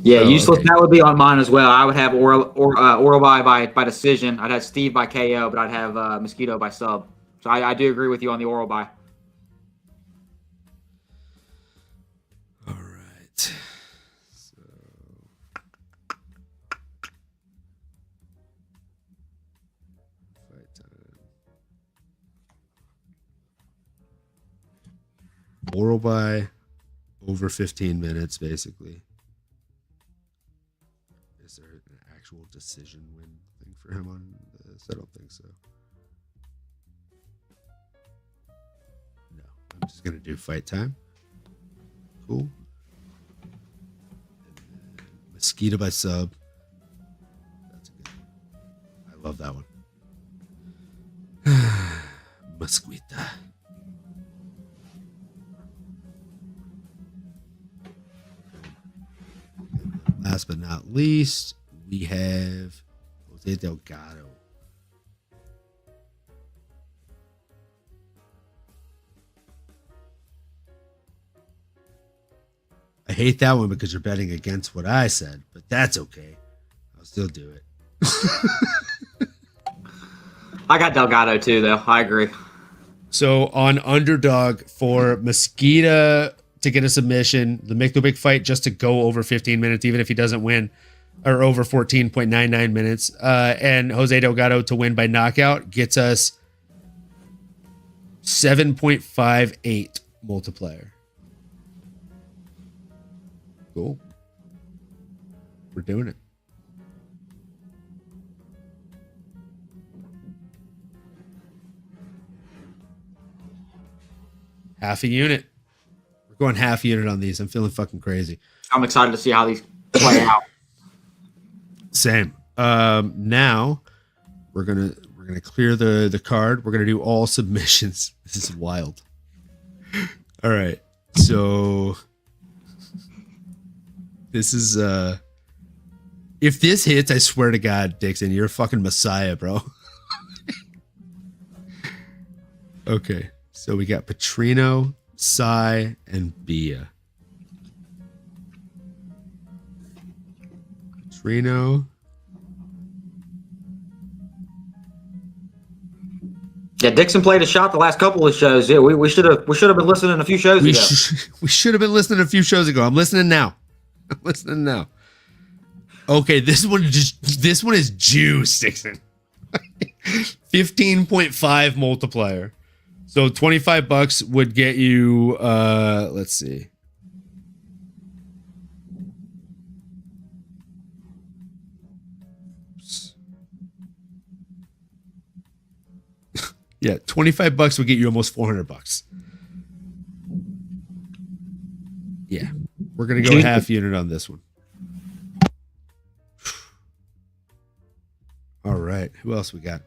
Yeah, useless. Okay. That would be on mine as well. I would have Orolbai by decision. I'd have Steve by KO, but I'd have Mosquito by sub. So I do agree with you on the Orolbai. All right. So fight time. Orolbai over 15 minutes, basically. Is there an actual decision win thing for him on this? I don't think so. No, I'm just going to do fight time. Cool. And then Mosquito by sub. That's a good one. I love that one. Mosquito. Last but not least, we have Jose Delgado. I hate that one because you're betting against what I said, but that's okay. I'll still do it. I got Delgado too, though. I agree. So on underdog for Mosquito to get a submission, the Myktybek fight just to go over 15 minutes, even if he doesn't win, or over 14.99 minutes, and Jose Delgado to win by knockout gets us 7.58 multiplier. Cool. We're doing it. Half a unit. We're going half unit on these. I'm feeling fucking crazy. I'm excited to see how these play out. Same. Now we're gonna clear the card. We're gonna do all submissions. This is wild. All right. So this is if this hits, I swear to God, Dixon, you're a fucking messiah, bro. Okay. So we got Petrino, Sy, and Bia. Petrino. Yeah, Dixon played a shot the last couple of shows. Yeah, we should have been listening a few shows ago. We should have been listening a few shows ago. I'm listening now. Okay, this one is juice, Dixon. 15.5 multiplier. So $25 would get you let's see. Yeah, $25 would get you almost $400. Yeah, we're gonna go half unit on this one. All right, who else we got?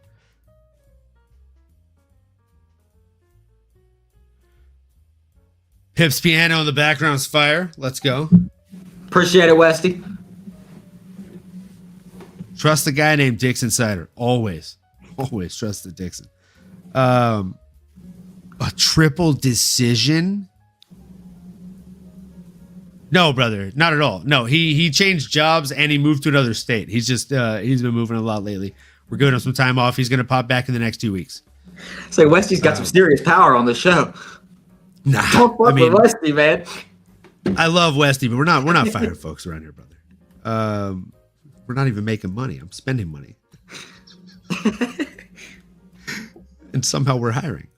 Pip's piano in the background's fire. Let's go. Appreciate it, Westy. Trust the guy named Dixon Sider. Always trust the Dixon. A triple decision? No, brother, not at all. No, he changed jobs and he moved to another state. He's just he's been moving a lot lately. We're giving him some time off. He's gonna pop back in the next 2 weeks. Say Westy's got some serious power on the show. Nah, Don't fuck with Westy, man. I love Westy, but we're not firing folks around here, brother. We're not even making money. I'm spending money. And somehow we're hiring.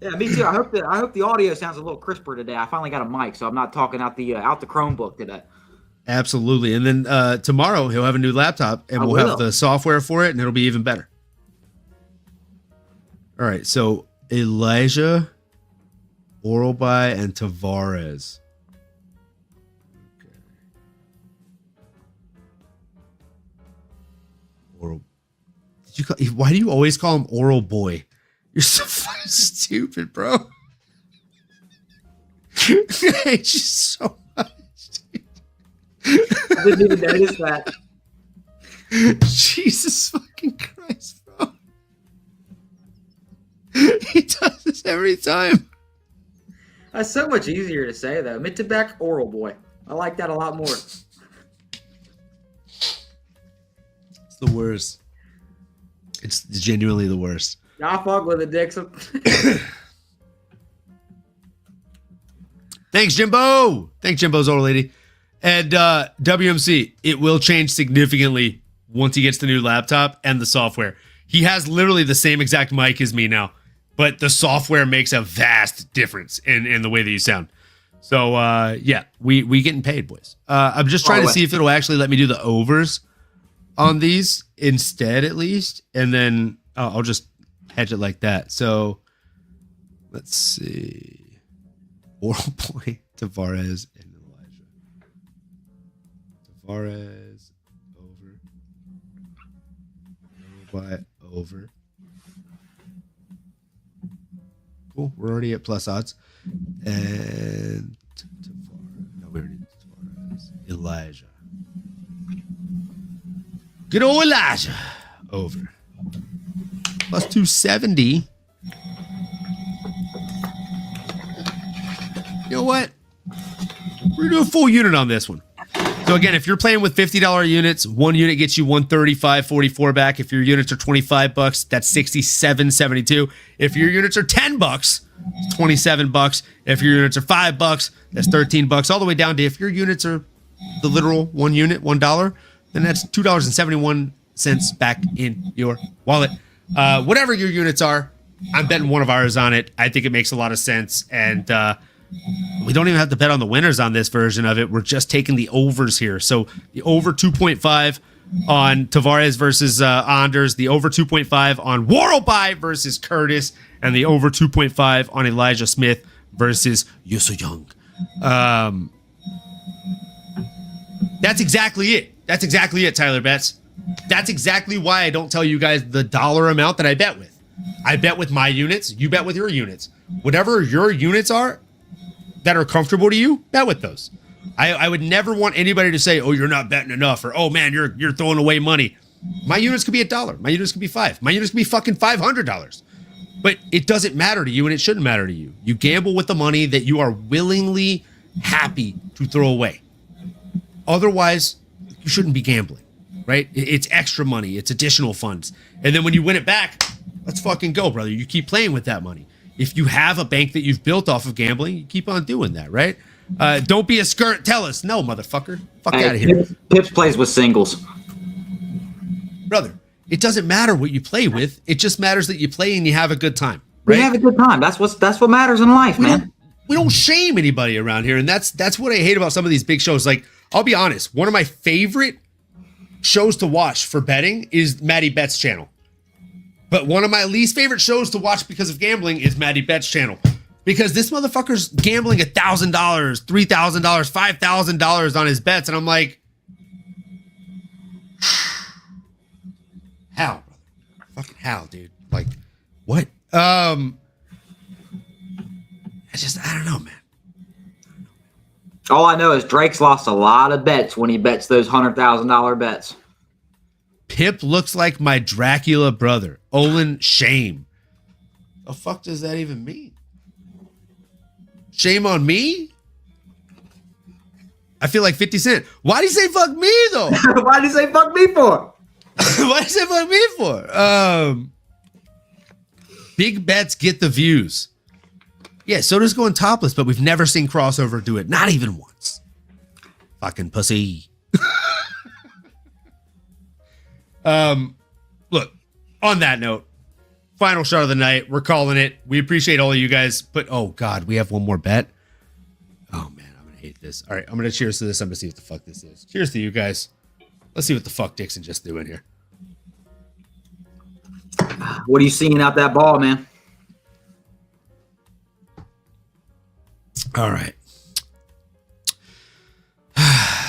Yeah, me too. I hope the audio sounds a little crisper today. I finally got a mic, so I'm not talking out the Chromebook today. Absolutely. And then tomorrow he'll have a new laptop and we'll have the software for it and it'll be even better. All right. So Elijah, Orolbai, and Tavares. Okay. Why do you always call him Oral Boy? You're so fucking stupid, bro. I hate you so much, dude. I didn't even notice that. Jesus fucking Christ, bro. He does this every time. That's so much easier to say, though. Myktybek, Oral Boy. I like that a lot more. It's the worst. It's genuinely the worst. I fuck with it, Dixon. Thanks, Jimbo. Thanks, Jimbo's old lady. And WMC, it will change significantly once he gets the new laptop and the software. He has literally the same exact mic as me now, but the software makes a vast difference in the way that you sound. So, yeah, we getting paid, boys. I'm just trying to see if it'll actually let me do the overs on these instead, at least. And then I'll just hedge it like that. So let's see. Oral Boy, Tavares, and Elijah. Tavares over. Orolbai over. Cool. We're already at plus odds. And Tavares. No, we already did Tavares. Elijah. Good old Elijah over. Plus 270. You know what? We're gonna do a full unit on this one. So again, if you're playing with $50 units, one unit gets you $135.44 back. If your units are $25, that's $67.72. If your units are $10, it's $27. If your units are $5, that's $13. All the way down to if your units are the literal one unit, $1, then that's $2.71 back in your wallet. Whatever your units are, I'm betting one of ours on it. I think it makes a lot of sense. And we don't even have to bet on the winners on this version of it. We're just taking the overs here. So the over 2.5 on Tavares versus Anders, the over 2.5 on Orolbai versus Curtis, and the over 2.5 on Elijah Smith versus Yusu Young. That's exactly it. That's exactly it, Tyler Betts. That's exactly why I don't tell you guys the dollar amount that I bet with. I bet with my units. You bet with your units. Whatever your units are that are comfortable to you, bet with those. I would never want anybody to say, oh, you're not betting enough, or oh man, you're throwing away money. My units could be $1. My units could be $5. My units could be fucking $500. But it doesn't matter to you, and it shouldn't matter to you. You gamble with the money that you are willingly happy to throw away. Otherwise, you shouldn't be gambling, right? It's extra money. It's additional funds. And then when you win it back, let's fucking go, brother. You keep playing with that money. If you have a bank that you've built off of gambling, you keep on doing that, right? Don't be a skirt. Tell us. No, motherfucker. Fuck out of here. Pips plays with singles. Brother, it doesn't matter what you play with. It just matters that you play and you have a good time, right? We have a good time. That's what matters in life, man. We don't shame anybody around here. And that's what I hate about some of these big shows. Like, I'll be honest. One of my favorite shows to watch for betting is Maddie Betts' channel. But one of my least favorite shows to watch because of gambling is Maddie Betts' channel. Because this motherfucker's gambling $1,000, $3,000, $5,000 on his bets. And I'm like, how, brother? Fucking how, dude? Like, what? I don't know, man. All I know is Drake's lost a lot of bets when he bets those $100,000 bets. Pip looks like my Dracula brother. Olin, shame. The fuck does that even mean? Shame on me? I feel like 50 Cent. Why'd he say fuck me, though? Why'd he say fuck me for? Why'd he say fuck me for? Big bets get the views. Yeah, so does going topless, but we've never seen Crossover do it. Not even once. Fucking pussy. Look, on that note, final shot of the night. We're calling it. We appreciate all of you guys. But, oh, God, we have one more bet. Oh, man, I'm going to hate this. All right, I'm going to cheers to this. I'm going to see what the fuck this is. Cheers to you guys. Let's see what the fuck Dixon just threw in here. What are you seeing out that ball, man? All right.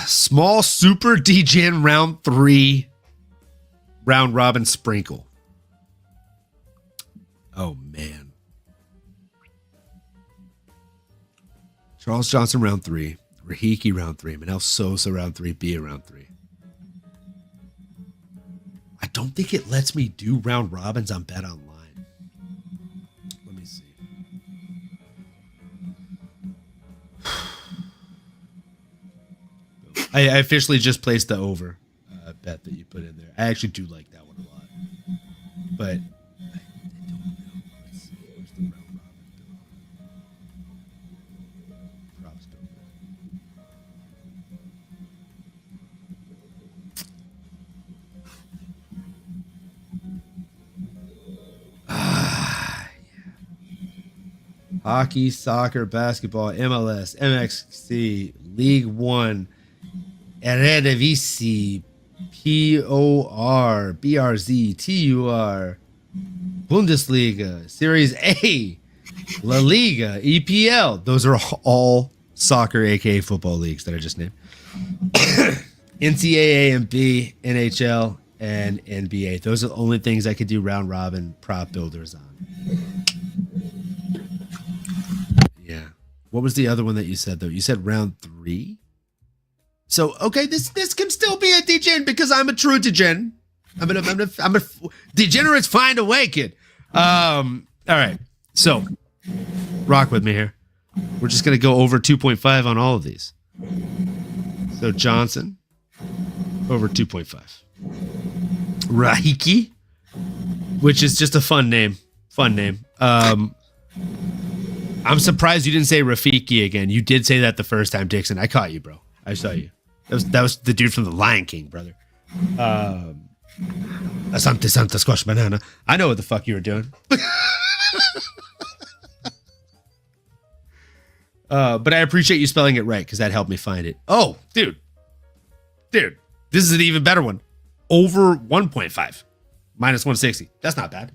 Small Super DGen round 3. Round robin sprinkle. Oh, man. Charles Johnson round 3. Rahiki round 3. Miguel Sosa round 3. Piera round 3. I don't think it lets me do round robins on Bet Online. Let me see. I officially just placed the over bet that you put in there. I actually do like that one a lot. But I don't know. Let's see. Where's the round robin go? Props go. Yeah. Hockey, soccer, basketball, MLS, MXC, League One, Eredivisie, POR, BRZ, TUR, Bundesliga, Series A, La Liga, EPL. Those are all soccer, aka football leagues that I just named. NCAA and B, NHL, and NBA. Those are the only things I could do round robin prop builders on. Yeah. What was the other one that you said though? You said round 3. So okay, this can still be a degen because I'm a true degen. I'm a degenerates find a way, kid. All right. So rock with me here. We're just gonna go over 2.5 on all of these. So Johnson over 2.5. Rahiki, which is just a fun name. I'm surprised you didn't say Rafiki again. You did say that the first time, Dixon. I caught you, bro. I saw you. That was the dude from the Lion King, brother. Asante Santa Squash Banana. I know what the fuck you were doing. But I appreciate you spelling it right because that helped me find it. Oh, dude, this is an even better one. Over 1.5, minus 160. That's not bad.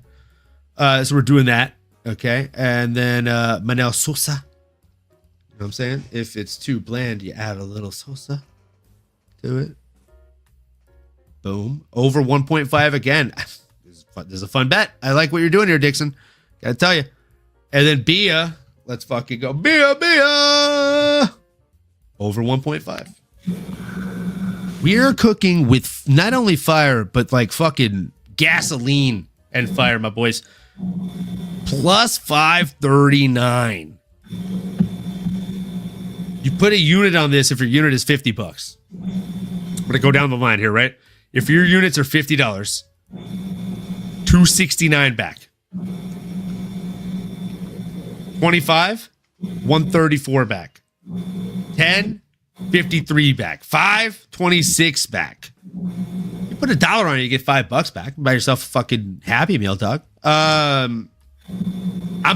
So we're doing that. Okay. And then Miguel Sosa. You know what I'm saying? If it's too bland, you add a little Sosa. to it. Boom. Over 1.5 again. This is a fun bet. I like what you're doing here, Dixon. Gotta tell you. And then Bia. Let's fucking go. Bia. Over 1.5. We're cooking with not only fire, but like fucking gasoline and fire, my boys. Plus 539. You put a unit on this if your unit is $50. I'm gonna go down the line here, right? If your units are $50, $269 back. 25, 134 back. 10, 53 back. 5, 26 back. You put $1 on it, you get $5 back. Buy yourself a fucking Happy Meal, dog. I'm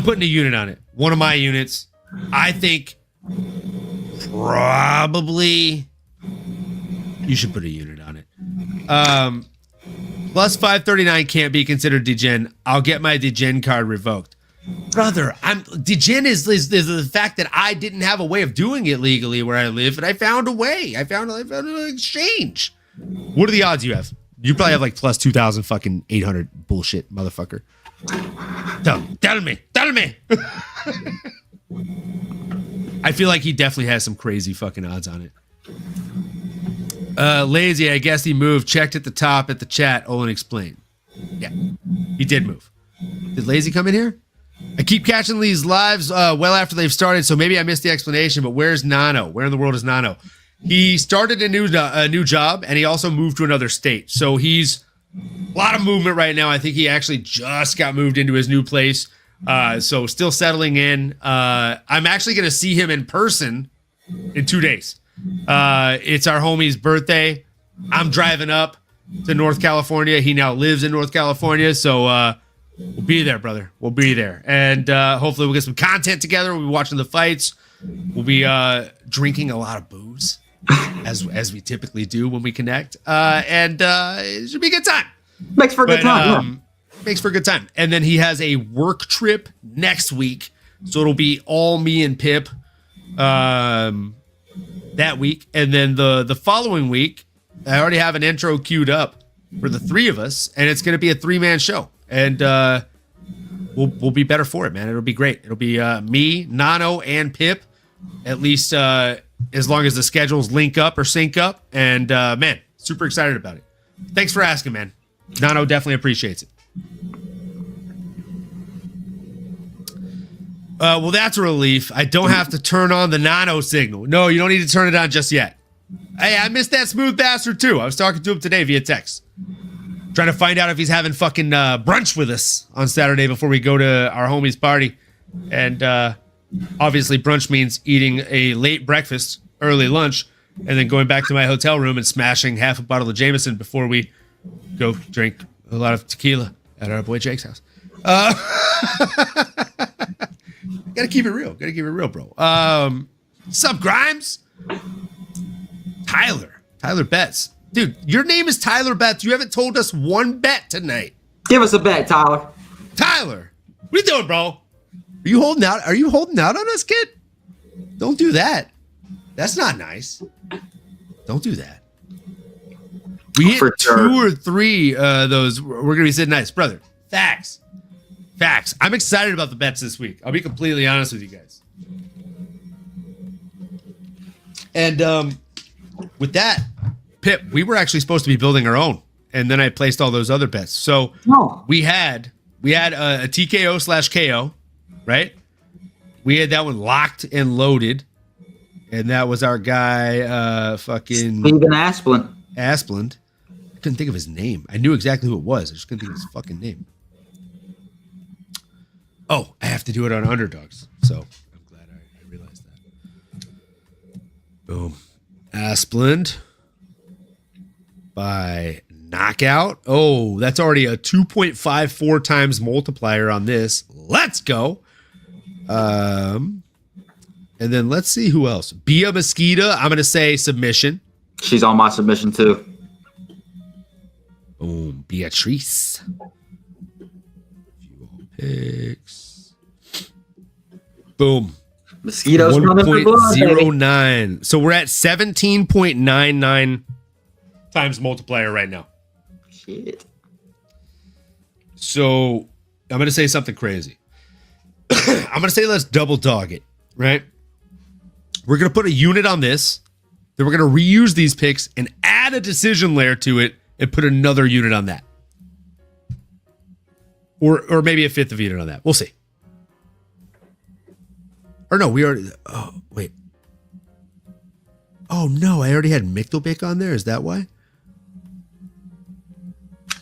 putting a unit on it. One of my units. I think probably you should put a unit on it. Plus 539 can't be considered degen. I'll get my degen card revoked. Brother, degen is the fact that I didn't have a way of doing it legally where I live, and I found a way. I found an exchange. What are the odds you have? You probably have like plus 2,000 fucking 800 bullshit, motherfucker. Tell me. I feel like he definitely has some crazy fucking odds on it. Lazy, I guess he moved. Checked at the top at the chat. Olin explained. Yeah, he did move. Did Lazy come in here? I keep catching these lives well after they've started, so maybe I missed the explanation, but where's Nano? Where in the world is Nano? He started a new job, and he also moved to another state. So he's a lot of movement right now. I think he actually just got moved into his new place. So still settling in. I'm actually going to see him in person in 2 days. It's our homie's birthday. I'm driving up to North California. He now lives in North California. So we'll be there, brother. We'll be there. And hopefully we'll get some content together. We'll be watching the fights. We'll be drinking a lot of booze, as we typically do when we connect. And it should be a good time. Makes for a good time. Makes for a good time. And then he has a work trip next week. So it'll be all me and Pip that week. And then the following week, I already have an intro queued up for the three of us. And it's going to be a 3-man show. And we'll be better for it, man. It'll be great. It'll be me, Nano, and Pip. At least as long as the schedules link up or sync up. And man, super excited about it. Thanks for asking, man. Nano definitely appreciates it. Well, that's a relief. I don't have to turn on the Nano signal. No, you don't need to turn it on just yet. Hey, I missed that smooth bastard too. I was talking to him today via text. Trying to find out if he's having fucking brunch with us on Saturday before we go to our homie's party. And obviously brunch means eating a late breakfast, early lunch, and then going back to my hotel room and smashing half a bottle of Jameson before we go drink a lot of tequila at our boy Jake's house. Gotta keep it real, bro. Sup, Grimes? Tyler Betts. Dude, your name is Tyler Betts. You haven't told us one bet tonight. Give us a bet, Tyler. Tyler, what are you doing, bro? Are you holding out? Are you holding out on us, kid? Don't do that. That's not nice. Don't do that. We hit 2 or 3 those. We're going to be sitting nice. Brother, facts. I'm excited about the bets this week. I'll be completely honest with you guys. And with that, Pip, we were actually supposed to be building our own. And then I placed all those other bets. So we had a TKO/KO, right? We had that one locked and loaded. And that was our guy, fucking Steven Asplund. I couldn't think of his name. I knew exactly who it was. I just couldn't think of his fucking name. Oh, I have to do it on underdogs. So I'm glad I realized that. Boom. Asplund by knockout. Oh, that's already a 2.54 times multiplier on this. Let's go. And then let's see who else. Bia Mosquita, I'm going to say submission. She's on my submission too. Boom. Beatrice. Picks. Boom. Mosquitoes running for blood. 1.09. So we're at 17.99 times multiplier right now. Shit. So I'm going to say something crazy. I'm going to say let's double dog it, right? We're going to put a unit on this. Then we're going to reuse these picks and add a decision layer to it and put another unit on that. Or maybe a fifth of a unit on that. We'll see. Or no, we already... Oh, wait. Oh, no, I already had Myktybek on there. Is that why?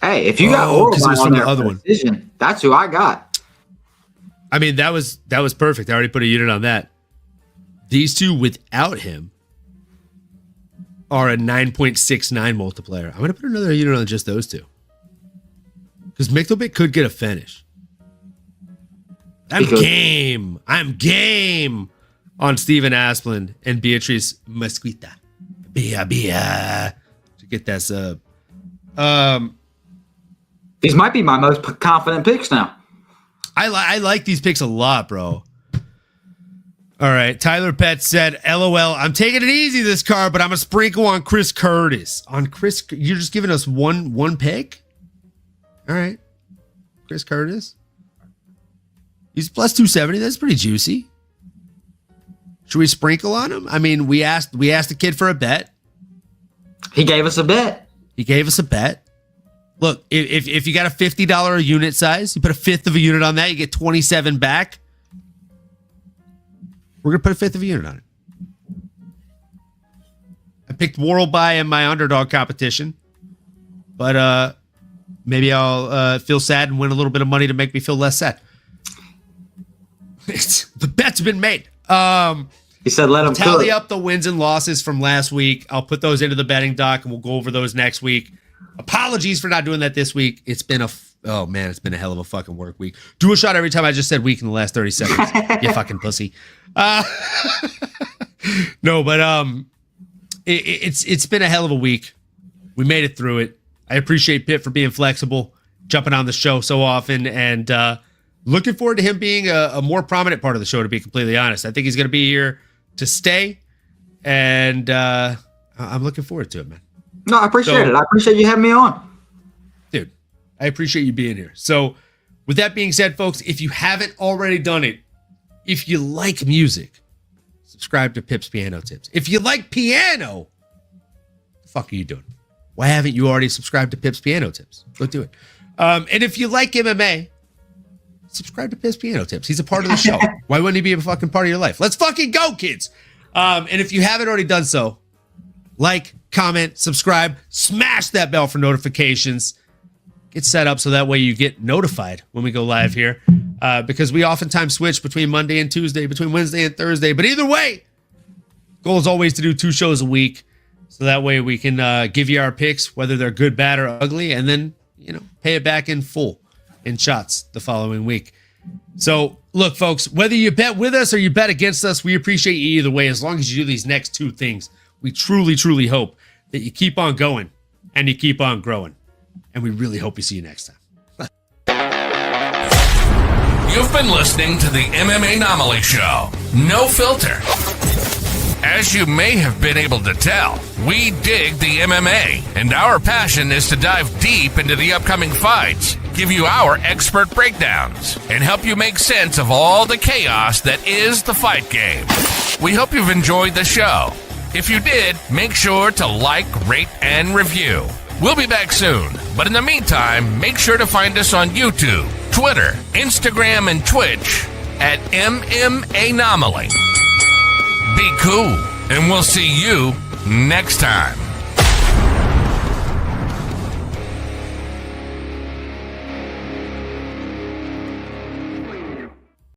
Hey, if you got Orolbai on there the other one, decision, that's who I got. I mean, that was perfect. I already put a unit on that. These two without him are a 9.69 multiplier. I'm going to put another unit on just those two. Because Myktybek could get a finish. I'm game on Steven Asplund and Beatrice Mesquita. Bia. To get that sub. These might be my most confident picks now. I like these picks a lot, bro. All right. Tyler Pett said, LOL, I'm taking it easy this card, but I'm a sprinkle on Chris Curtis. You're just giving us one pick? All right. Chris Curtis. He's plus 270. That's pretty juicy. Should we sprinkle on him? I mean, we asked the kid for a bet. He gave us a bet. Look, if you got a $50 unit size, you put a fifth of a unit on that, you get 27 back. We're going to put a fifth of a unit on it. I picked Orolbai in my underdog competition, but maybe I'll feel sad and win a little bit of money to make me feel less sad. The bet's been made. He said let him tally up the wins and losses from last week. I'll put those into the betting doc, and we'll go over those next week. Apologies for not doing that this week. It's been a hell of a fucking work week. Do a shot every time I just said week in the last 30 seconds. You fucking pussy. No, but it's been a hell of a week. We made it through it. I appreciate Pitt for being flexible, jumping on the show so often, and looking forward to him being a more prominent part of the show, to be completely honest. I think he's going to be here to stay, and I'm looking forward to it, man. No, I appreciate it. I appreciate you having me on. Dude, I appreciate you being here. So with that being said, folks, if you haven't already done it, if you like music, subscribe to Pip's Piano Tips. If you like piano, what the fuck are you doing? Why haven't you already subscribed to Pip's Piano Tips? Go do it. And if you like MMA, subscribe to Pip's Piano Tips. He's a part of the show. Why wouldn't he be a fucking part of your life? Let's fucking go, kids. And if you haven't already done so, like, comment, subscribe, smash that bell for notifications. Get set up so that way you get notified when we go live here. Because we oftentimes switch between Monday and Tuesday, between Wednesday and Thursday. But either way, goal is always to do 2 shows a week. So that way we can give you our picks, whether they're good, bad, or ugly, and then, pay it back in full in shots the following week. So, look, folks, whether you bet with us or you bet against us, we appreciate you either way. As long as you do these next 2 things, we truly, truly hope that you keep on going and you keep on growing. And we really hope we see you next time. You've been listening to the MMAnomaly Show. No filter. As you may have been able to tell, we dig the MMA, and our passion is to dive deep into the upcoming fights, give you our expert breakdowns, and help you make sense of all the chaos that is the fight game. We hope you've enjoyed the show. If you did, make sure to like, rate, and review. We'll be back soon, but in the meantime, make sure to find us on YouTube, Twitter, Instagram, and Twitch at MMAnomaly. Be cool, and we'll see you next time.